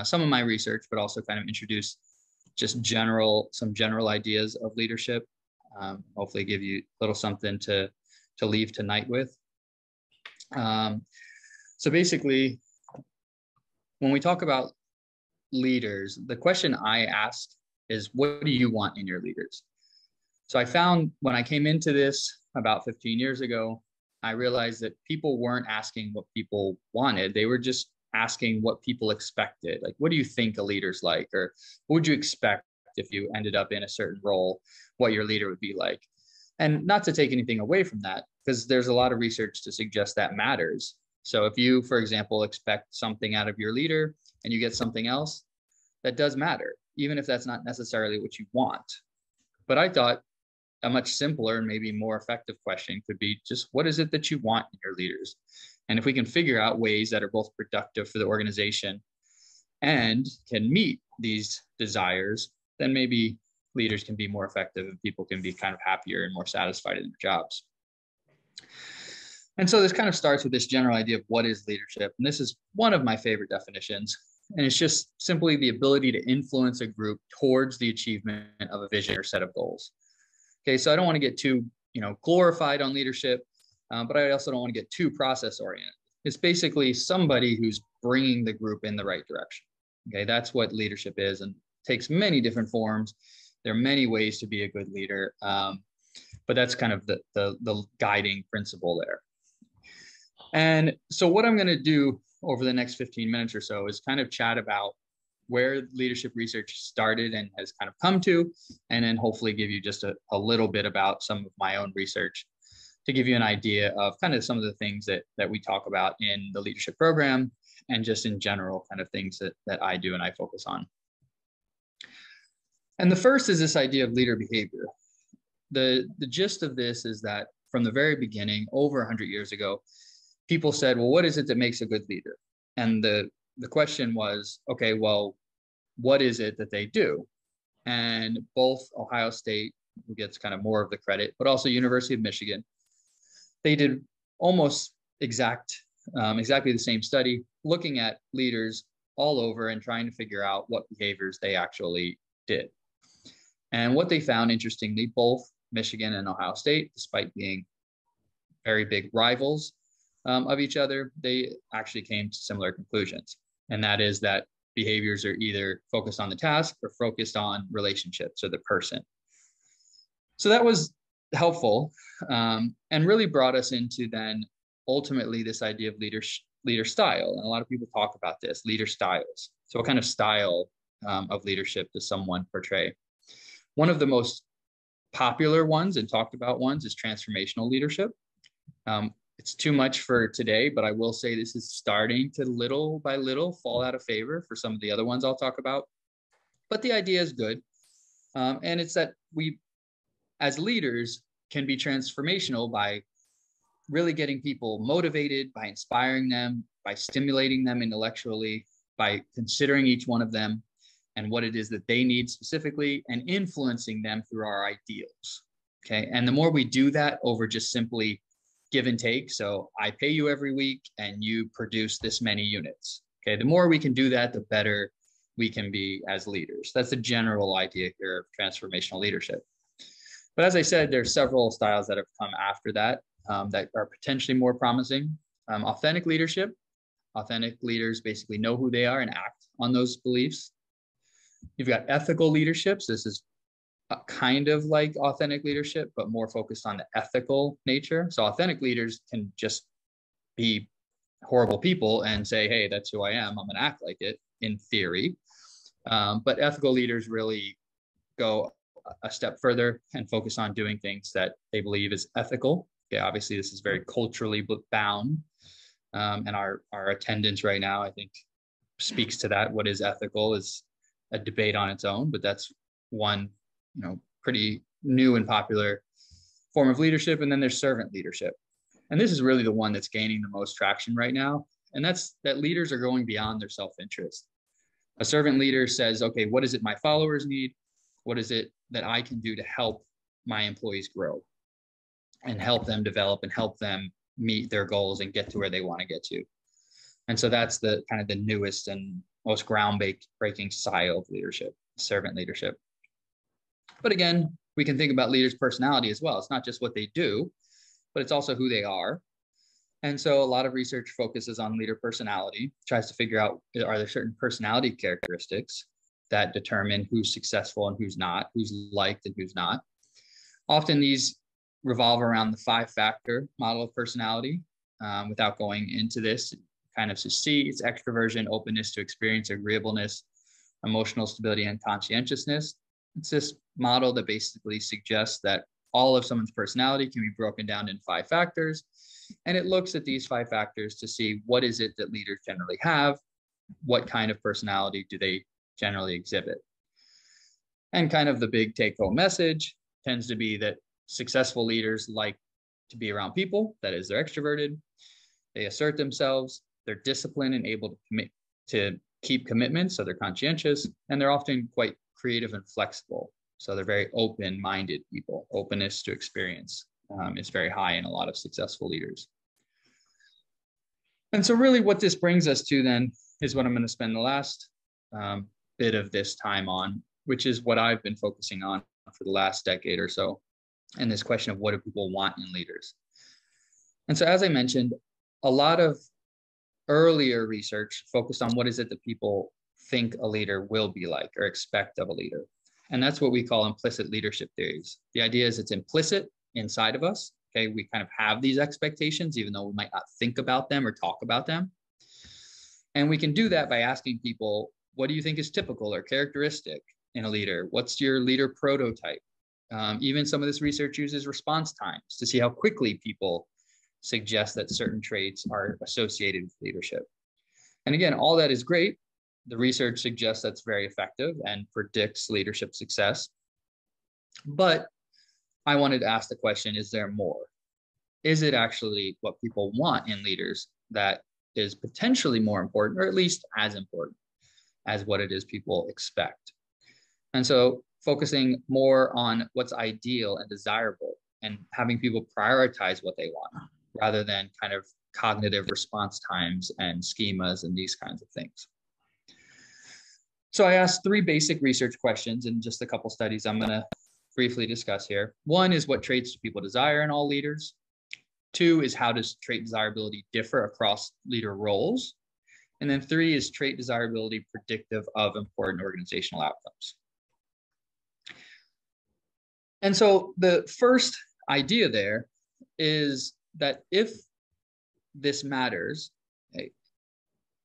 some of my research, but also kind of introduce just some general ideas of leadership. hopefully give you a little something to leave tonight with. So basically, when we talk about leaders, the question I ask is, what do you want in your leaders? So I found when I came into this about 15 years ago, I realized that people weren't asking what people wanted. They were just asking what people expected. Like, what do you think a leader's like? Or what would you expect if you ended up in a certain role, what your leader would be like? And not to take anything away from that, because there's a lot of research to suggest that matters. So if you, for example, expect something out of your leader and you get something else, that does matter, even if that's not necessarily what you want. But I thought a much simpler and maybe more effective question could be just, what is it that you want in your leaders? And if we can figure out ways that are both productive for the organization and can meet these desires, then maybe leaders can be more effective and people can be kind of happier and more satisfied in their jobs. And so this kind of starts with this general idea of what is leadership. And this is one of my favorite definitions. And it's just simply the ability to influence a group towards the achievement of a vision or set of goals. Okay, so I don't want to get too, glorified on leadership, but I also don't want to get too process oriented. It's basically somebody who's bringing the group in the right direction. Okay, that's what leadership is, and takes many different forms. There are many ways to be a good leader, but that's kind of the guiding principle there. And so what I'm going to do over the next 15 minutes or so is kind of chat about where leadership research started and has kind of come to, and then hopefully give you just a little bit about some of my own research to give you an idea of kind of some of the things that we talk about in the leadership program and just in general kind of things that I do and I focus on. And the first is this idea of leader behavior. The gist of this is that from the very beginning, over 100 years ago, people said, well, what is it that makes a good leader? And the question was, okay, well, what is it that they do? And both Ohio State, who gets kind of more of the credit, but also University of Michigan, they did almost exactly the same study, looking at leaders all over and trying to figure out what behaviors they actually did. And what they found, interestingly, both Michigan and Ohio State, despite being very big rivals of each other, they actually came to similar conclusions. And that is that behaviors are either focused on the task or focused on relationships or the person. So that was helpful, and really brought us into then ultimately this idea of leader style. And a lot of people talk about this, leader styles. So what kind of style of leadership does someone portray? One of the most popular ones and talked about ones is transformational leadership. It's too much for today, but I will say this is starting to little by little fall out of favor for some of the other ones I'll talk about. But the idea is good. And it's that we, as leaders, can be transformational by really getting people motivated, by inspiring them, by stimulating them intellectually, by considering each one of them and what it is that they need specifically, and influencing them through our ideals. Okay. And the more we do that over just simply give and take, so I pay you every week and you produce this many units. Okay. The more we can do that, the better we can be as leaders. That's the general idea here of transformational leadership. But as I said, there's several styles that have come after that that are potentially more promising. Authentic leadership. Authentic leaders basically know who they are and act on those beliefs. You've got ethical leaderships. This is kind of like authentic leadership, but more focused on the ethical nature. So authentic leaders can just be horrible people and say, hey, that's who I am. I'm going to act like it in theory. But ethical leaders really go a step further and focus on doing things that they believe is ethical. Okay, obviously, this is very culturally bound. And our attendance right now, I think, speaks to that. What is ethical is a debate on its own, but that's one pretty new and popular form of leadership. And then there's servant leadership. And this is really the one that's gaining the most traction right now. And that's that leaders are going beyond their self-interest. A servant leader says, okay, what is it my followers need? What is it that I can do to help my employees grow and help them develop and help them meet their goals and get to where they want to get to? And so that's the kind of the newest and most groundbreaking style of leadership, servant leadership. But again, we can think about leaders' personality as well. It's not just what they do, but it's also who they are. And so a lot of research focuses on leader personality, tries to figure out, are there certain personality characteristics that determine who's successful and who's not, who's liked and who's not. Often these revolve around the 5-factor model of personality. Without going into this, kind of to see it's extroversion, openness to experience, agreeableness, emotional stability, and conscientiousness. It's this model that basically suggests that all of someone's personality can be broken down in 5 factors. And it looks at these 5 factors to see what is it that leaders generally have, what kind of personality do they generally exhibit. And kind of the big take-home message tends to be that successful leaders like to be around people, that is, they're extroverted, they assert themselves, they're disciplined and able to keep commitments, so they're conscientious, and they're often quite creative and flexible. So they're very open-minded people. Openness to experience is very high in a lot of successful leaders. And so really what this brings us to then is what I'm going to spend the last bit of this time on, which is what I've been focusing on for the last decade or so, and this question of what do people want in leaders. And so as I mentioned, a lot of earlier research focused on what is it that people think a leader will be like or expect of a leader. And that's what we call implicit leadership theories. The idea is it's implicit inside of us. Okay, we kind of have these expectations, even though we might not think about them or talk about them. And we can do that by asking people, what do you think is typical or characteristic in a leader? What's your leader prototype? Even some of this research uses response times to see how quickly people suggest that certain traits are associated with leadership. And again, all that is great. The research suggests that's very effective and predicts leadership success. But I wanted to ask the question, is there more? Is it actually what people want in leaders that is potentially more important, or at least as important as what it is people expect? And so focusing more on what's ideal and desirable and having people prioritize what they want rather than kind of cognitive response times and schemas and these kinds of things. So I asked 3 basic research questions in just a couple studies I'm going to briefly discuss here. 1 is, what traits do people desire in all leaders? 2 is, how does trait desirability differ across leader roles? And then 3 is, trait desirability predictive of important organizational outcomes? And so the first idea there is that if this matters,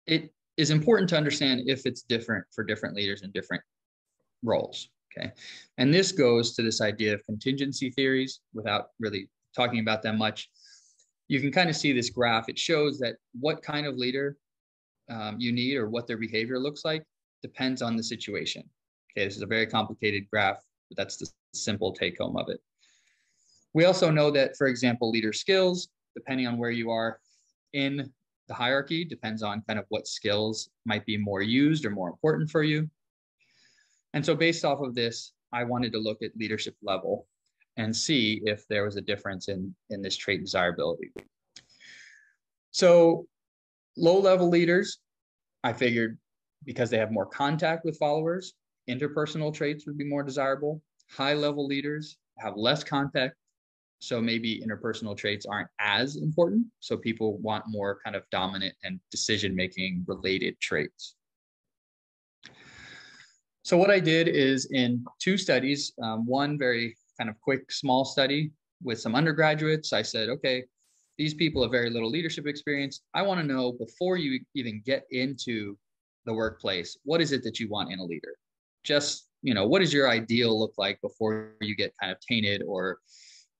it is important to understand if it's different for different leaders in different roles. Okay, and this goes to this idea of contingency theories. Without really talking about them much, you can kind of see this graph. It shows that what kind of leader you need or what their behavior looks like depends on the situation. Okay, this is a very complicated graph, but that's the simple take home of it. We also know that, for example, leader skills, depending on where you are in the hierarchy, depends on kind of what skills might be more used or more important for you. And so based off of this, I wanted to look at leadership level and see if there was a difference in this trait desirability. So low-level leaders, I figured because they have more contact with followers, interpersonal traits would be more desirable. High-level leaders have less contact, so maybe interpersonal traits aren't as important. So people want more kind of dominant and decision-making related traits. So what I did is in 2 studies, one very kind of quick, small study with some undergraduates. I said, okay, these people have very little leadership experience. I want to know, before you even get into the workplace, what is it that you want in a leader? Just, what does your ideal look like before you get kind of tainted or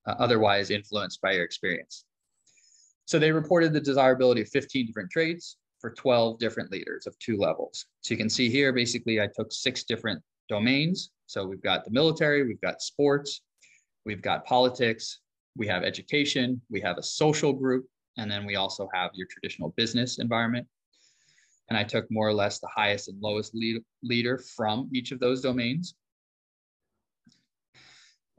otherwise influenced by your experience? So they reported the desirability of 15 different traits for 12 different leaders of 2 levels. So you can see here, basically, I took 6 different domains. So we've got the military, we've got sports, we've got politics, we have education, we have a social group, and then we also have your traditional business environment. And I took more or less the highest and lowest leader from each of those domains.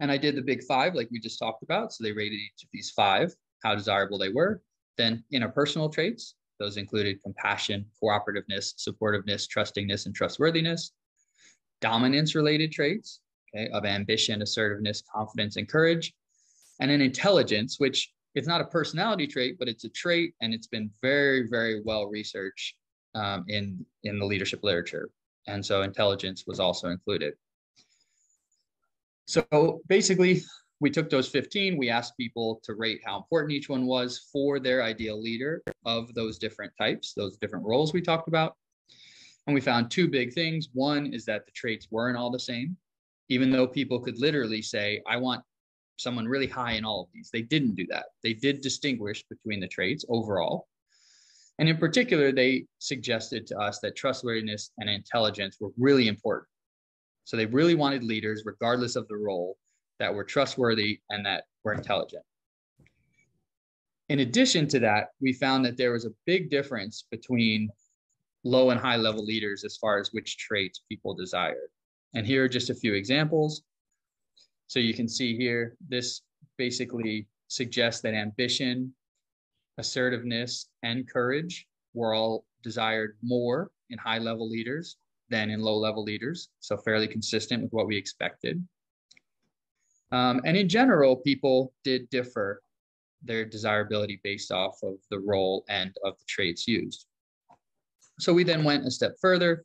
And I did the big 5, like we just talked about. So they rated each of these 5, how desirable they were. Then interpersonal traits, those included compassion, cooperativeness, supportiveness, trustingness, and trustworthiness. Dominance-related traits, okay, of ambition, assertiveness, confidence, and courage, and an intelligence, which it's not a personality trait, but it's a trait, and it's been very, very well researched in the leadership literature. And so intelligence was also included. So basically, we took those 15, we asked people to rate how important each one was for their ideal leader of those different types, those different roles we talked about. And we found two big things. One is that the traits weren't all the same, even though people could literally say, I want someone really high in all of these. They didn't do that. They did distinguish between the traits overall. And in particular, they suggested to us that trustworthiness and intelligence were really important. So they really wanted leaders, regardless of the role, that were trustworthy and that were intelligent. In addition to that, we found that there was a big difference between low and high level leaders as far as which traits people desired. And here are just a few examples. So you can see here, this basically suggests that ambition, assertiveness, and courage were all desired more in high level leaders than in low level leaders. So fairly consistent with what we expected. And in general, people did differ their desirability based off of the role and of the traits used. So we then went a step further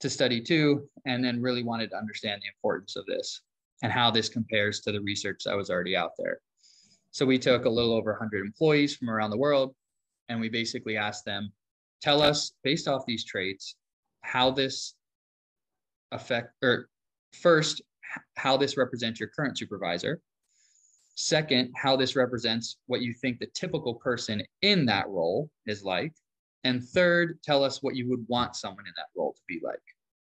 to study 2, and then really wanted to understand the importance of this and how this compares to the research that was already out there. So we took a little over 100 employees from around the world, and we basically asked them, tell us, based off these traits, how this first, how this represents your current supervisor. Second, how this represents what you think the typical person in that role is like. And third, tell us what you would want someone in that role to be like.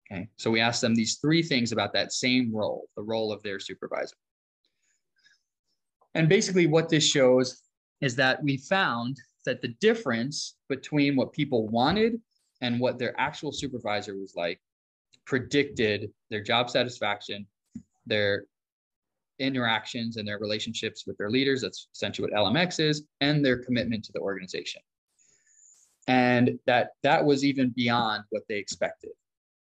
Okay, so we asked them these 3 things about that same role, the role of their supervisor. And basically what this shows is that we found that the difference between what people wanted and what their actual supervisor was like predicted their job satisfaction, their interactions and their relationships with their leaders. That's essentially what LMX is, and their commitment to the organization. And that was even beyond what they expected.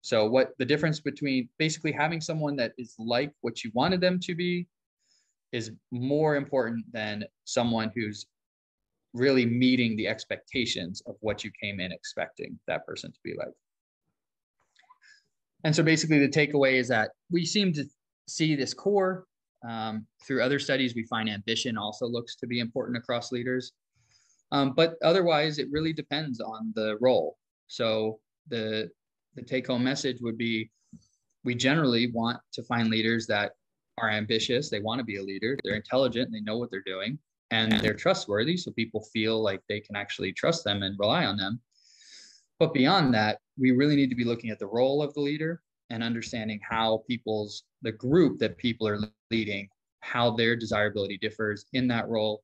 So what the difference between basically having someone that is like what you wanted them to be is more important than someone who's really meeting the expectations of what you came in expecting that person to be like. And so basically the takeaway is that we seem to see this core. Through other studies, we find ambition also looks to be important across leaders. But otherwise, it really depends on the role. So the take-home message would be, we generally want to find leaders that are ambitious. They want to be a leader. They're intelligent. They know what they're doing. And they're trustworthy. So people feel like they can actually trust them and rely on them. But beyond that, we really need to be looking at the role of the leader and understanding how the group that people are leading, how their desirability differs in that role,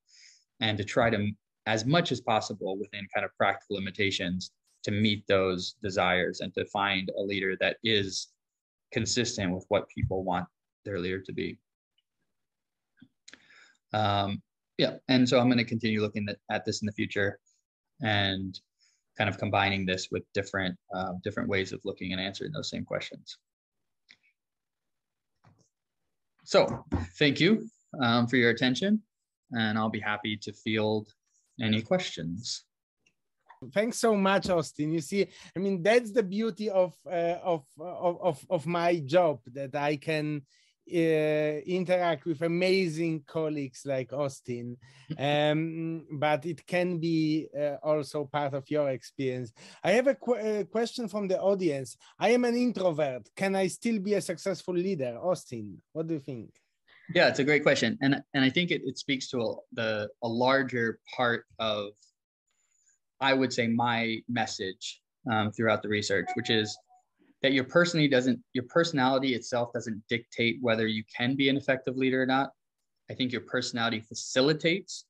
and to try to, as much as possible within kind of practical limitations, to meet those desires and to find a leader that is consistent with what people want their leader to be. Yeah, and so I'm going to continue looking at this in the future and kind of combining this with different ways of looking and answering those same questions. So thank you for your attention, and I'll be happy to field any questions. Thanks so much, Austin. You see, I mean, that's the beauty of my job, that I can interact with amazing colleagues like Austin, but it can be also part of your experience. I have a question from the audience. I am an introvert. Can I still be a successful leader? Austin, what do you think? Yeah, it's a great question. And I think it speaks to a larger part of, I would say, my message throughout the research, which is that your personality itself doesn't dictate whether you can be an effective leader or not. I think your personality facilitates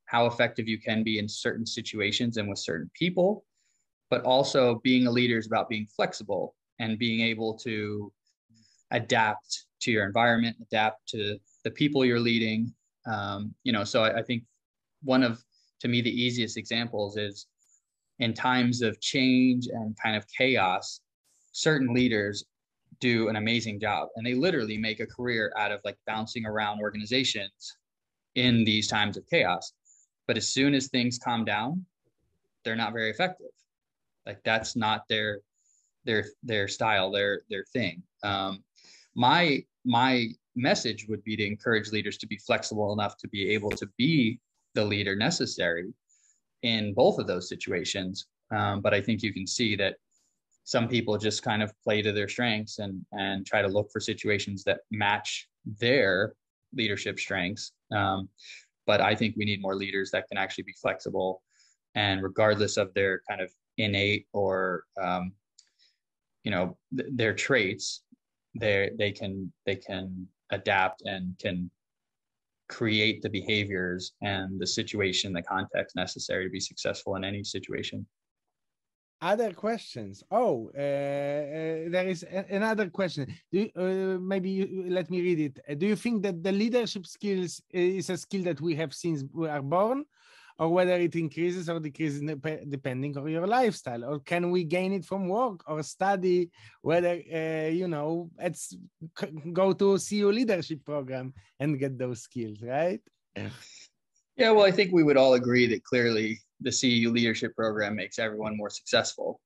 how effective you can be in certain situations and with certain people, but also being a leader is about being flexible and being able to adapt to your environment, adapt to the people you're leading. So I think one of, to me, the easiest examples is in times of change and kind of chaos, certain leaders do an amazing job, and they literally make a career out of like bouncing around organizations in these times of chaos. But as soon as things calm down, they're not very effective. Like that's not their style, their thing. My message would be to encourage leaders to be flexible enough to be able to be the leader necessary in both of those situations. But I think you can see that some people just kind of play to their strengths and try to look for situations that match their leadership strengths. But I think we need more leaders that can actually be flexible, and regardless of their kind of innate or their traits, they can adapt and can create the behaviors and the situation, the context necessary to be successful in any situation. Other questions? Oh, there is another question. Maybe let me read it. Do you think that the leadership skills is a skill that we have since we are born, or whether it increases or decreases depending on your lifestyle, or can we gain it from work or study? Whether let's go to a CEU leadership program and get those skills, right? Yeah, well, I think we would all agree that clearly the CEU leadership program makes everyone more successful.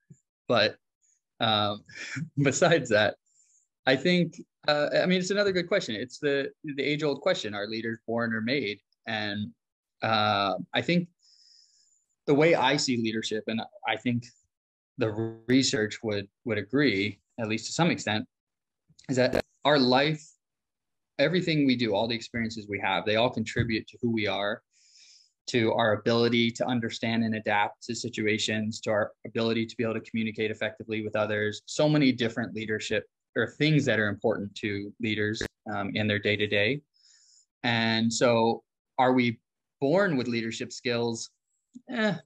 But besides that, I think, it's another good question. It's the age-old question: are leaders born or made? And I think the way I see leadership, and I think the research would agree, at least to some extent, is that our life, everything we do, all the experiences we have, they all contribute to who we are, to our ability to understand and adapt to situations, to our ability to be able to communicate effectively with others. So many different leadership or things that are important to leaders in their day-to-day. And so are we born with leadership skills?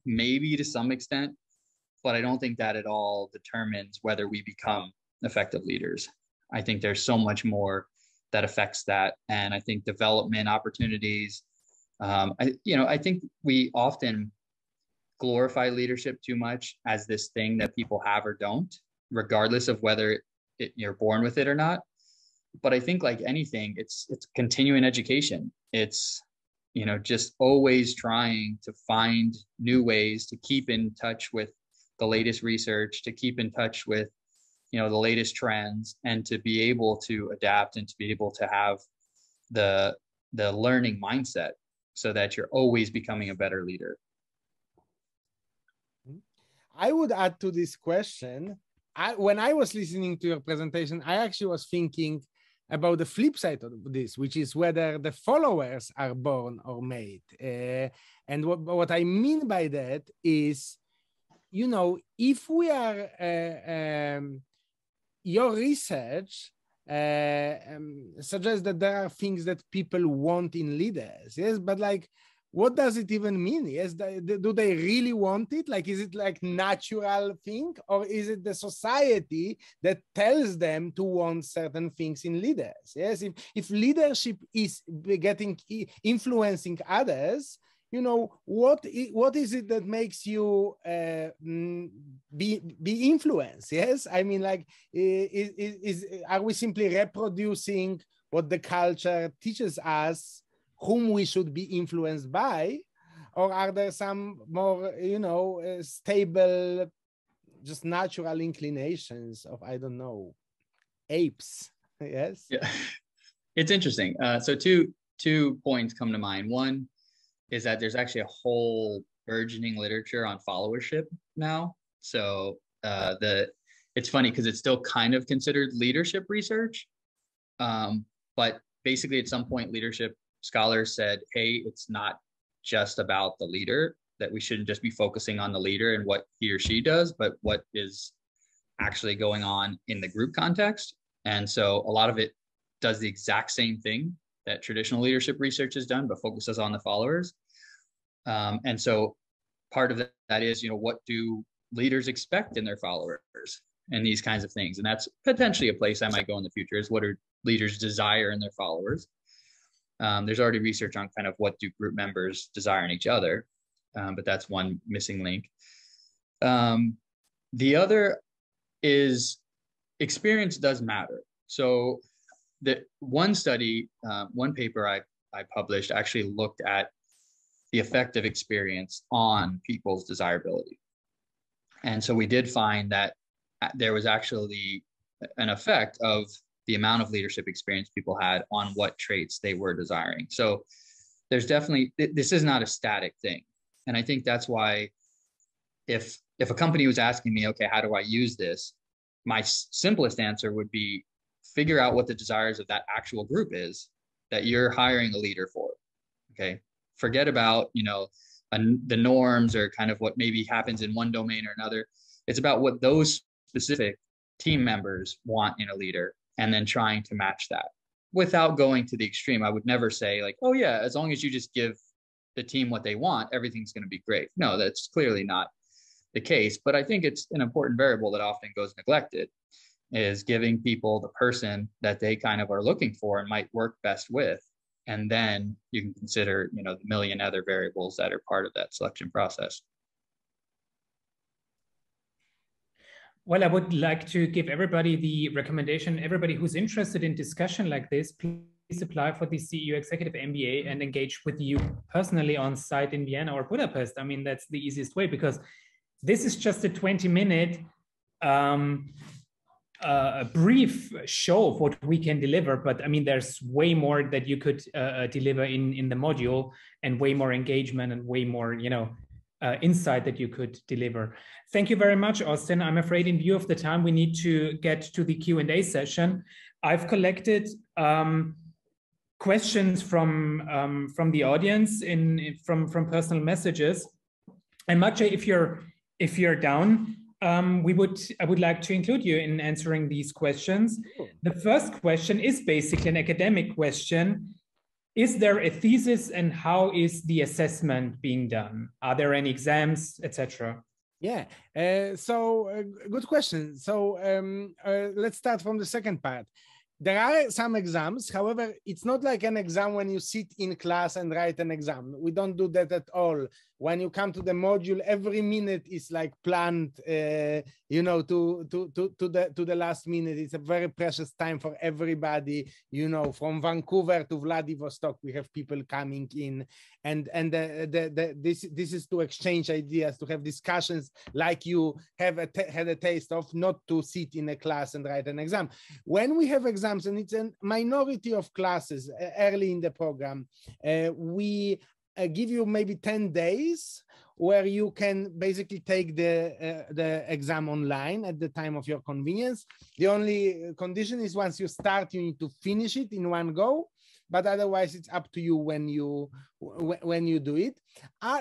Maybe to some extent, but I don't think that at all determines whether we become effective leaders. I think there's so much more that affects that. And I think development opportunities, I think we often glorify leadership too much as this thing that people have or don't, regardless of whether you're born with it or not. But I think like anything, it's continuing education. It's, just always trying to find new ways to keep in touch with the latest research, to keep in touch with, the latest trends, and to be able to adapt and to be able to have the learning mindset so that you're always becoming a better leader. I would add to this question, when I was listening to your presentation, I actually was thinking about the flip side of this, which is whether the followers are born or made. And what I mean by that is, if we are, your research suggests that there are things that people want in leaders, yes, but like, what does it even mean? Yes, do they really want it? Like, is it like natural thing, or is it the society that tells them to want certain things in leaders? Yes, if leadership is influencing others, what is it that makes you be influenced? Yes, I mean, like, are we simply reproducing what the culture teaches us, whom we should be influenced by, or are there some more, stable, just natural inclinations of, I don't know, apes? Yes. Yeah, it's interesting. So two points come to mind. One is that there's actually a whole burgeoning literature on followership now. So it's funny because it's still kind of considered leadership research, but basically at some point leadership scholars said, hey, it's not just about the leader, that we shouldn't just be focusing on the leader and what he or she does, but what is actually going on in the group context. And so a lot of it does the exact same thing that traditional leadership research has done, but focuses on the followers. And so part of that is, what do leaders expect in their followers and these kinds of things? And that's potentially a place I might go in the future, is what do leaders desire in their followers? There's already research on kind of what do group members desire in each other, but that's one missing link. The other is experience does matter. So the one study, one paper I published actually looked at the effect of experience on people's desirability. And so we did find that there was actually an effect of the amount of leadership experience people had on what traits they were desiring. So there's definitely, this is not a static thing. And I think that's why if a company was asking me, okay, how do I use this? My simplest answer would be figure out what the desires of that actual group is that you're hiring a leader for. Okay. Forget about, the norms or kind of what maybe happens in one domain or another. It's about what those specific team members want in a leader, and then trying to match that without going to the extreme. I would never say like, oh yeah, as long as you just give the team what they want, everything's going to be great. No, that's clearly not the case. But I think it's an important variable that often goes neglected, is giving people the person that they kind of are looking for and might work best with. And then you can consider, the million other variables that are part of that selection process. Well, I would like to give everybody the recommendation, everybody who's interested in discussion like this, please apply for the CEU Executive MBA and engage with you personally on site in Vienna or Budapest. I mean, that's the easiest way, because this is just a 20-minute a brief show of what we can deliver, but I mean, there's way more that you could deliver in the module, and way more engagement and way more, insight that you could deliver. Thank you very much, Austin. I'm afraid in view of the time, we need to get to the Q&A session. I've collected questions from the audience from personal messages. And Maciej, if you're down, I would like to include you in answering these questions. The first question is basically an academic question. Is there a thesis, and how is the assessment being done? Are there any exams, etc.? Yeah, good question. So let's start from the second part. There are some exams. However, it's not like an exam when you sit in class and write an exam. We don't do that at all. When you come to the module, every minute is like planned, to the last minute. It's a very precious time for everybody. From Vancouver to Vladivostok, we have people coming in, and this is to exchange ideas, to have discussions like you have had a taste of, not to sit in a class and write an exam. When we have exams, and it's a minority of classes early in the program, we give you maybe 10 days where you can basically take the exam online at the time of your convenience. The only condition is once you start, you need to finish it in one go, but otherwise it's up to you when you do it.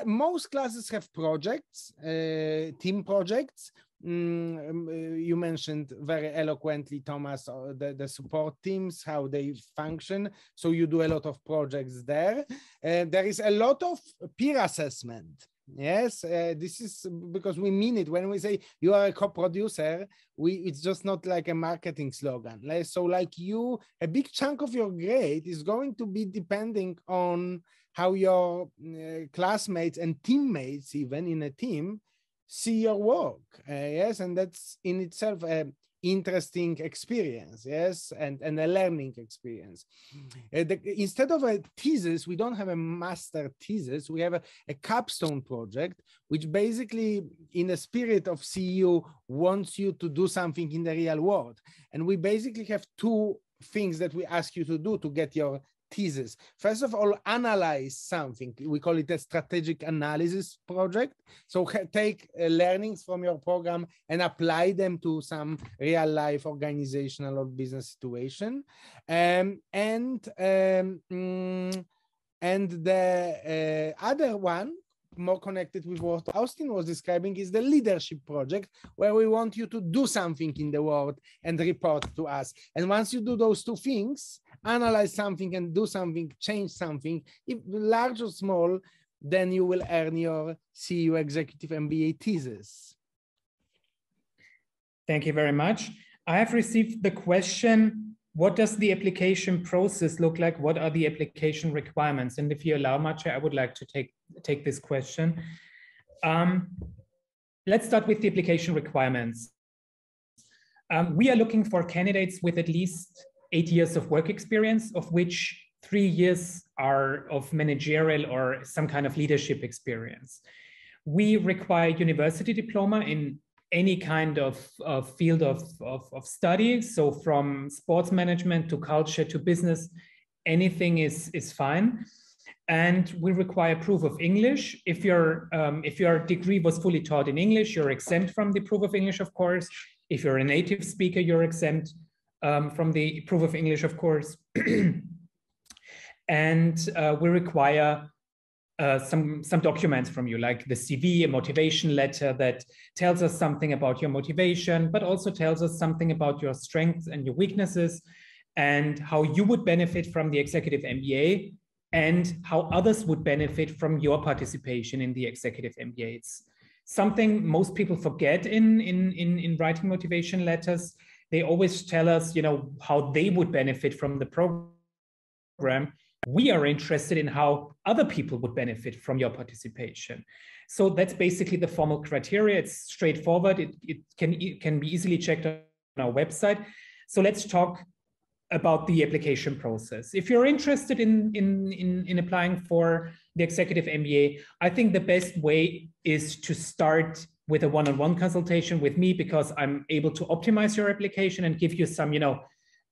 Most classes have projects, team projects. You mentioned very eloquently, Thomas, the support teams, how they function. So you do a lot of projects there. There is a lot of peer assessment. Yes, this is because we mean it. When we say you are a co-producer, it's just not like a marketing slogan. So like you, a big chunk of your grade is going to be depending on how your classmates and teammates, even in a team, see your work. Yes, and that's in itself an interesting experience. Yes, and a learning experience. Instead of a thesis, we don't have a master thesis. We have a capstone project, which basically, in the spirit of CEU, wants you to do something in the real world. And we basically have two things that we ask you to do to get your thesis. First of all, analyze something. We call it a strategic analysis project. So take learnings from your program and apply them to some real life organizational or business situation. And the other one, more connected with what Austin was describing, is the leadership project, where we want you to do something in the world and report to us. And once you do those two things, analyze something and do something, change something, if large or small, then you will earn your CEU Executive MBA thesis. Thank you very much. I have received the question, what does the application process look like? What are the application requirements? And if you allow, Maciej, I would like to take this question. Let's start with the application requirements. We are looking for candidates with at least 8 years of work experience, of which 3 years are of managerial or some kind of leadership experience. We require university diploma in any kind of field of study. So from sports management to culture to business, anything is fine. And we require proof of English. If your degree was fully taught in English, you're exempt from the proof of English, of course. If you're a native speaker, you're exempt from the proof of English, of course. And we require some documents from you, like the CV, a motivation letter that tells us something about your motivation, but also tells us something about your strengths and your weaknesses and how you would benefit from the executive MBA and how others would benefit from your participation in the executive MBA. It's something most people forget in writing motivation letters. They always tell us, how they would benefit from the program. We are interested in how other people would benefit from your participation. So that's basically the formal criteria. It's straightforward. It can be easily checked on our website. So let's talk about the application process. If you're interested in applying for the executive MBA, I think the best way is to start with a one-on-one consultation with me, because I'm able to optimize your application and give you some,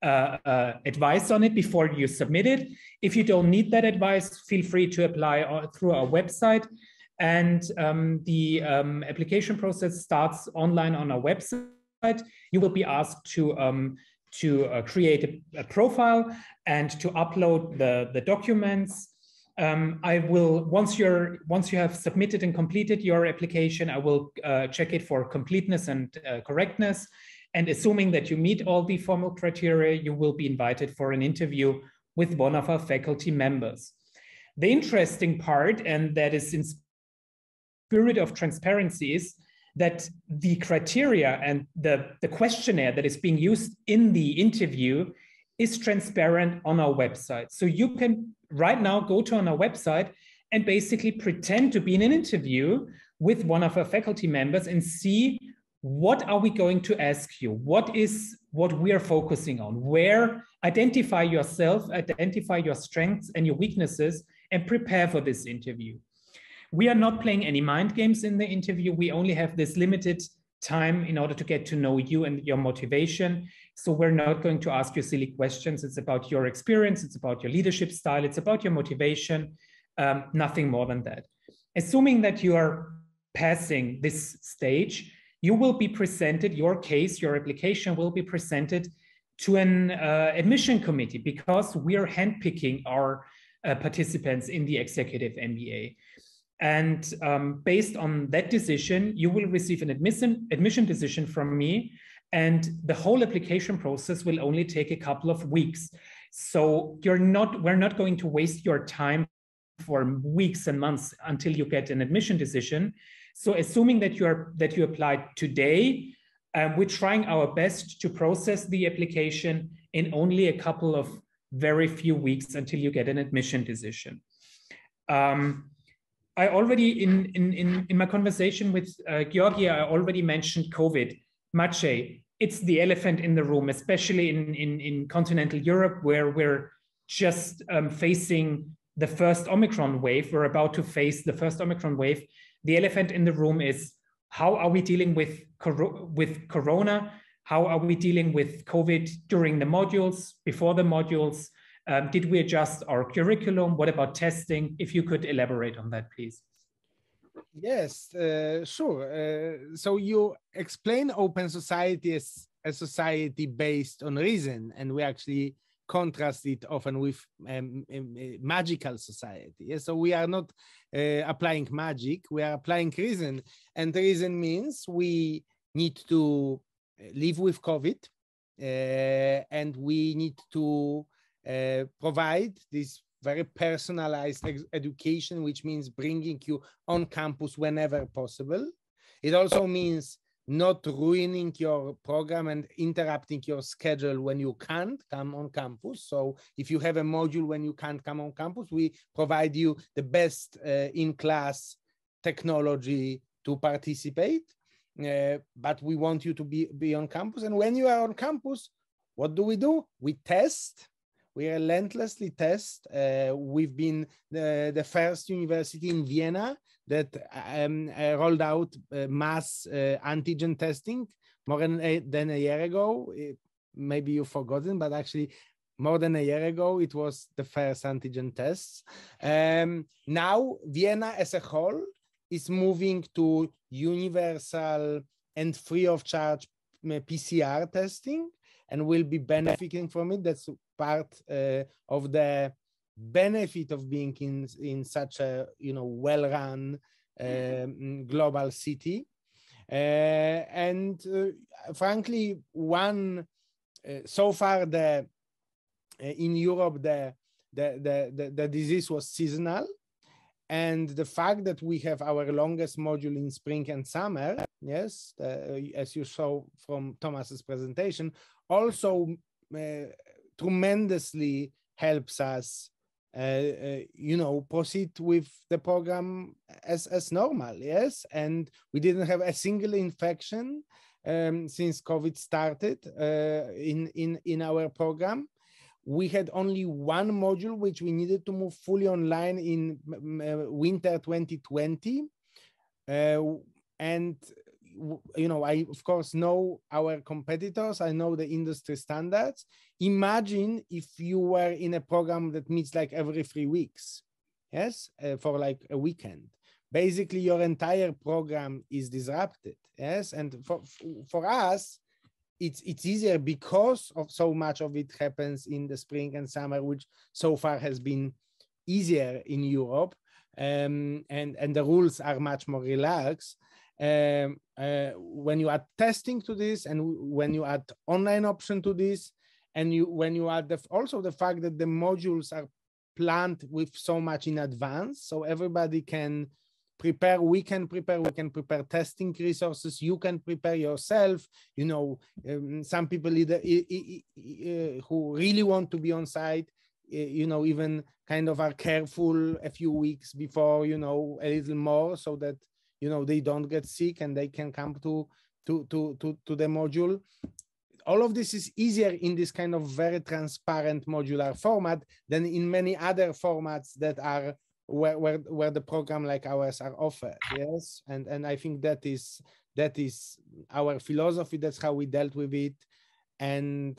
advice on it before you submit it. If you don't need that advice, feel free to apply through our website. And the application process starts online on our website. You will be asked to create a profile and to upload the documents. I will, once you have submitted and completed your application, I will check it for completeness and correctness. And assuming that you meet all the formal criteria, you will be invited for an interview with one of our faculty members. The interesting part, and that is in spirit of transparency, is that the criteria and the questionnaire that is being used in the interview is transparent on our website. So you can right now go to our website and basically pretend to be in an interview with one of our faculty members and see what are we going to ask you? What is what we are focusing on? Where identify yourself, identify your strengths and your weaknesses, and prepare for this interview. We are not playing any mind games in the interview. We only have this limited time in order to get to know you and your motivation. So we're not going to ask you silly questions. It's about your experience. It's about your leadership style. It's about your motivation. Nothing more than that. Assuming that you are passing this stage, you will be presented, your case, your application will be presented to an admission committee, because we are handpicking our participants in the executive MBA. And based on that decision, you will receive an admission decision from me, and the whole application process will only take a couple of weeks. So we're not going to waste your time for weeks and months until you get an admission decision. So assuming that you applied today, we're trying our best to process the application in only a couple of very few weeks until you get an admission decision. I already, in my conversation with Georgia, I already mentioned COVID. Maciej, it's the elephant in the room, especially in continental Europe, where we're just facing the first Omicron wave. We're about to face the first Omicron wave. The elephant in the room is, how are we dealing with Corona? How are we dealing with COVID during the modules, before the modules? Did we adjust our curriculum? What about testing? If you could elaborate on that, please. Yes, sure. So you explain open society as a society based on reason, and we actually contrast it often with a magical society. Yeah? So we are not applying magic, we are applying reason. And reason means we need to live with COVID, and we need to provide this very personalized education, which means bringing you on campus whenever possible. It also means not ruining your program and interrupting your schedule when you can't come on campus. So if you have a module when you can't come on campus, we provide you the best in-class technology to participate. but we want you to be on campus. And when you are on campus, what do? We test. We relentlessly test. We've been the first university in Vienna that rolled out mass antigen testing more than a year ago. Maybe you've forgotten, but actually more than a year ago, it was the first antigen tests. Now, Vienna as a whole is moving to universal and free of charge PCR testing, and will be benefiting from it. That's part of the benefit of being in such a well-run global city. Frankly, so far in Europe the disease was seasonal, and the fact that we have our longest module in spring and summer, yes, as you saw from Thomas's presentation, also tremendously helps us proceed with the program as normal. Yes, and we didn't have a single infection since COVID started in our program. We had only one module which we needed to move fully online in winter 2020, and I of course know our competitors. I know the industry standards. Imagine if you were in a program that meets like every 3 weeks, yes, for like a weekend. Basically, your entire program is disrupted. Yes, and for us, it's easier because of so much of it happens in the spring and summer, which so far has been easier in Europe, and the rules are much more relaxed. When you add testing to this, and when you add online option to this, and when you add also the fact that the modules are planned with so much in advance, so everybody can prepare, we can prepare testing resources, you can prepare yourself. Some people who really want to be on site, even kind of are careful a few weeks before, a little more, so that they don't get sick and they can come to the module. All of this is easier in this kind of very transparent modular format than in many other formats that are where the program like ours are offered. Yes, and I think that is our philosophy. That's how we dealt with it. And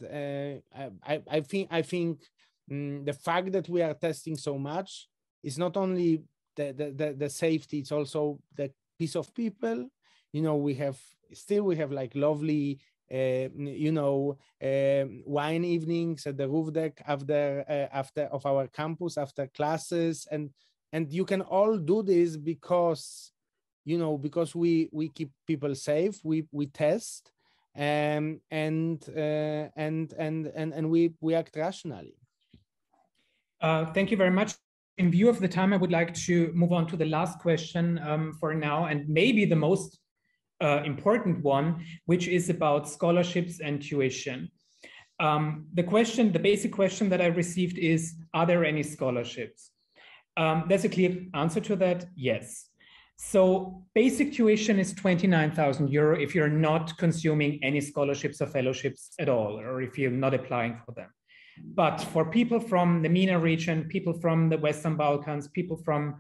I think the fact that we are testing so much is not only the safety, it's also the piece of people. We have like lovely wine evenings at the roof deck after of our campus, after classes, and you can all do this because we keep people safe, we test, and we act rationally. Thank you very much. In view of the time, I would like to move on to the last question for now, and maybe the most important one, which is about scholarships and tuition. The basic question that I received is, are there any scholarships? There's a clear answer to that, yes. So basic tuition is 29,000 euro if you're not consuming any scholarships or fellowships at all, or if you're not applying for them. But for people from the MENA region, people from the Western Balkans, people from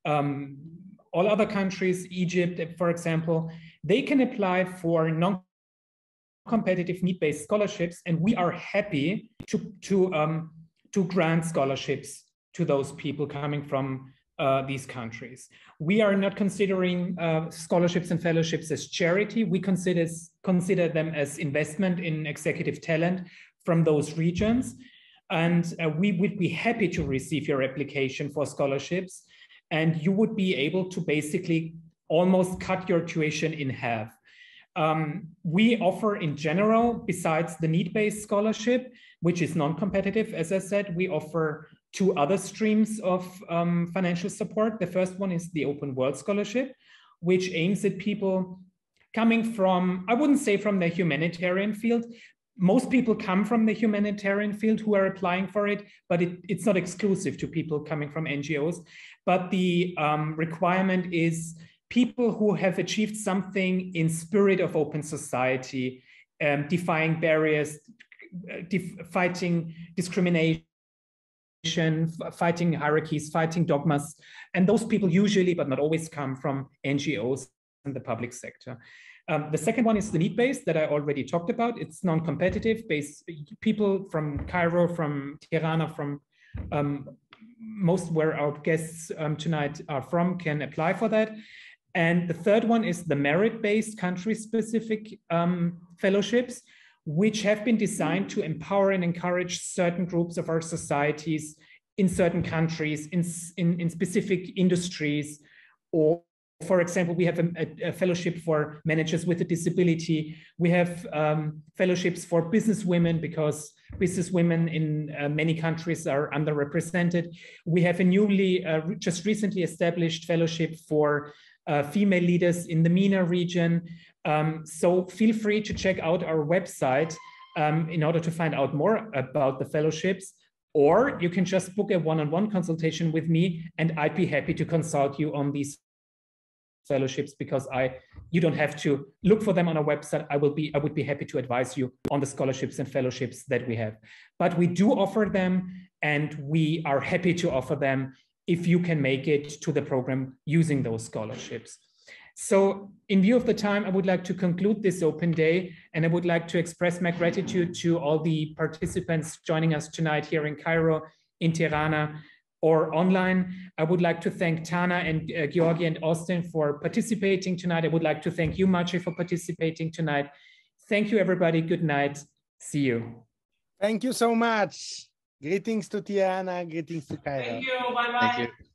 all other countries, Egypt, for example, they can apply for non-competitive need-based scholarships, and we are happy to grant scholarships to those people coming from these countries. We are not considering scholarships and fellowships as charity. We consider them as investment in executive talent from those regions. And we would be happy to receive your application for scholarships, and you would be able to basically almost cut your tuition in half. We offer in general, besides the need-based scholarship, which is non-competitive, as I said, we offer 2 other streams of financial support. The first one is the Open World Scholarship, which aims at people coming from, I wouldn't say from the humanitarian field. Most people come from the humanitarian field who are applying for it, but it's not exclusive to people coming from NGOs. But the requirement is people who have achieved something in spirit of open society, defying barriers, fighting discrimination, fighting hierarchies, fighting dogmas. And those people usually, but not always, come from NGOs and the public sector. The second one is the need-based that I already talked about. It's non-competitive, based people from Cairo, from Tirana, from most where our guests tonight are from can apply for that. And the third one is the merit-based country-specific fellowships, which have been designed to empower and encourage certain groups of our societies in certain countries, in specific industries. Or, for example, we have a fellowship for managers with a disability. We have fellowships for business women, because business women in many countries are underrepresented. We have a newly, just recently established fellowship for female leaders in the MENA region. So feel free to check out our website in order to find out more about the fellowships, or you can just book a one-on-one consultation with me, and I'd be happy to consult you on these fellowships, because you don't have to look for them on our website. I would be happy to advise you on the scholarships and fellowships that we have. But we do offer them, and we are happy to offer them if you can make it to the program using those scholarships. So in view of the time, I would like to conclude this open day, and I would like to express my gratitude to all the participants joining us tonight here in Cairo, in Tirana, or online. I would like to thank Tana and Georgi and Austin for participating tonight. I would like to thank you, Maciej, for participating tonight. Thank you, everybody. Good night. See you. Thank you so much. Greetings to Tirana, greetings to Cairo. Thank you. Bye-bye. Thank you.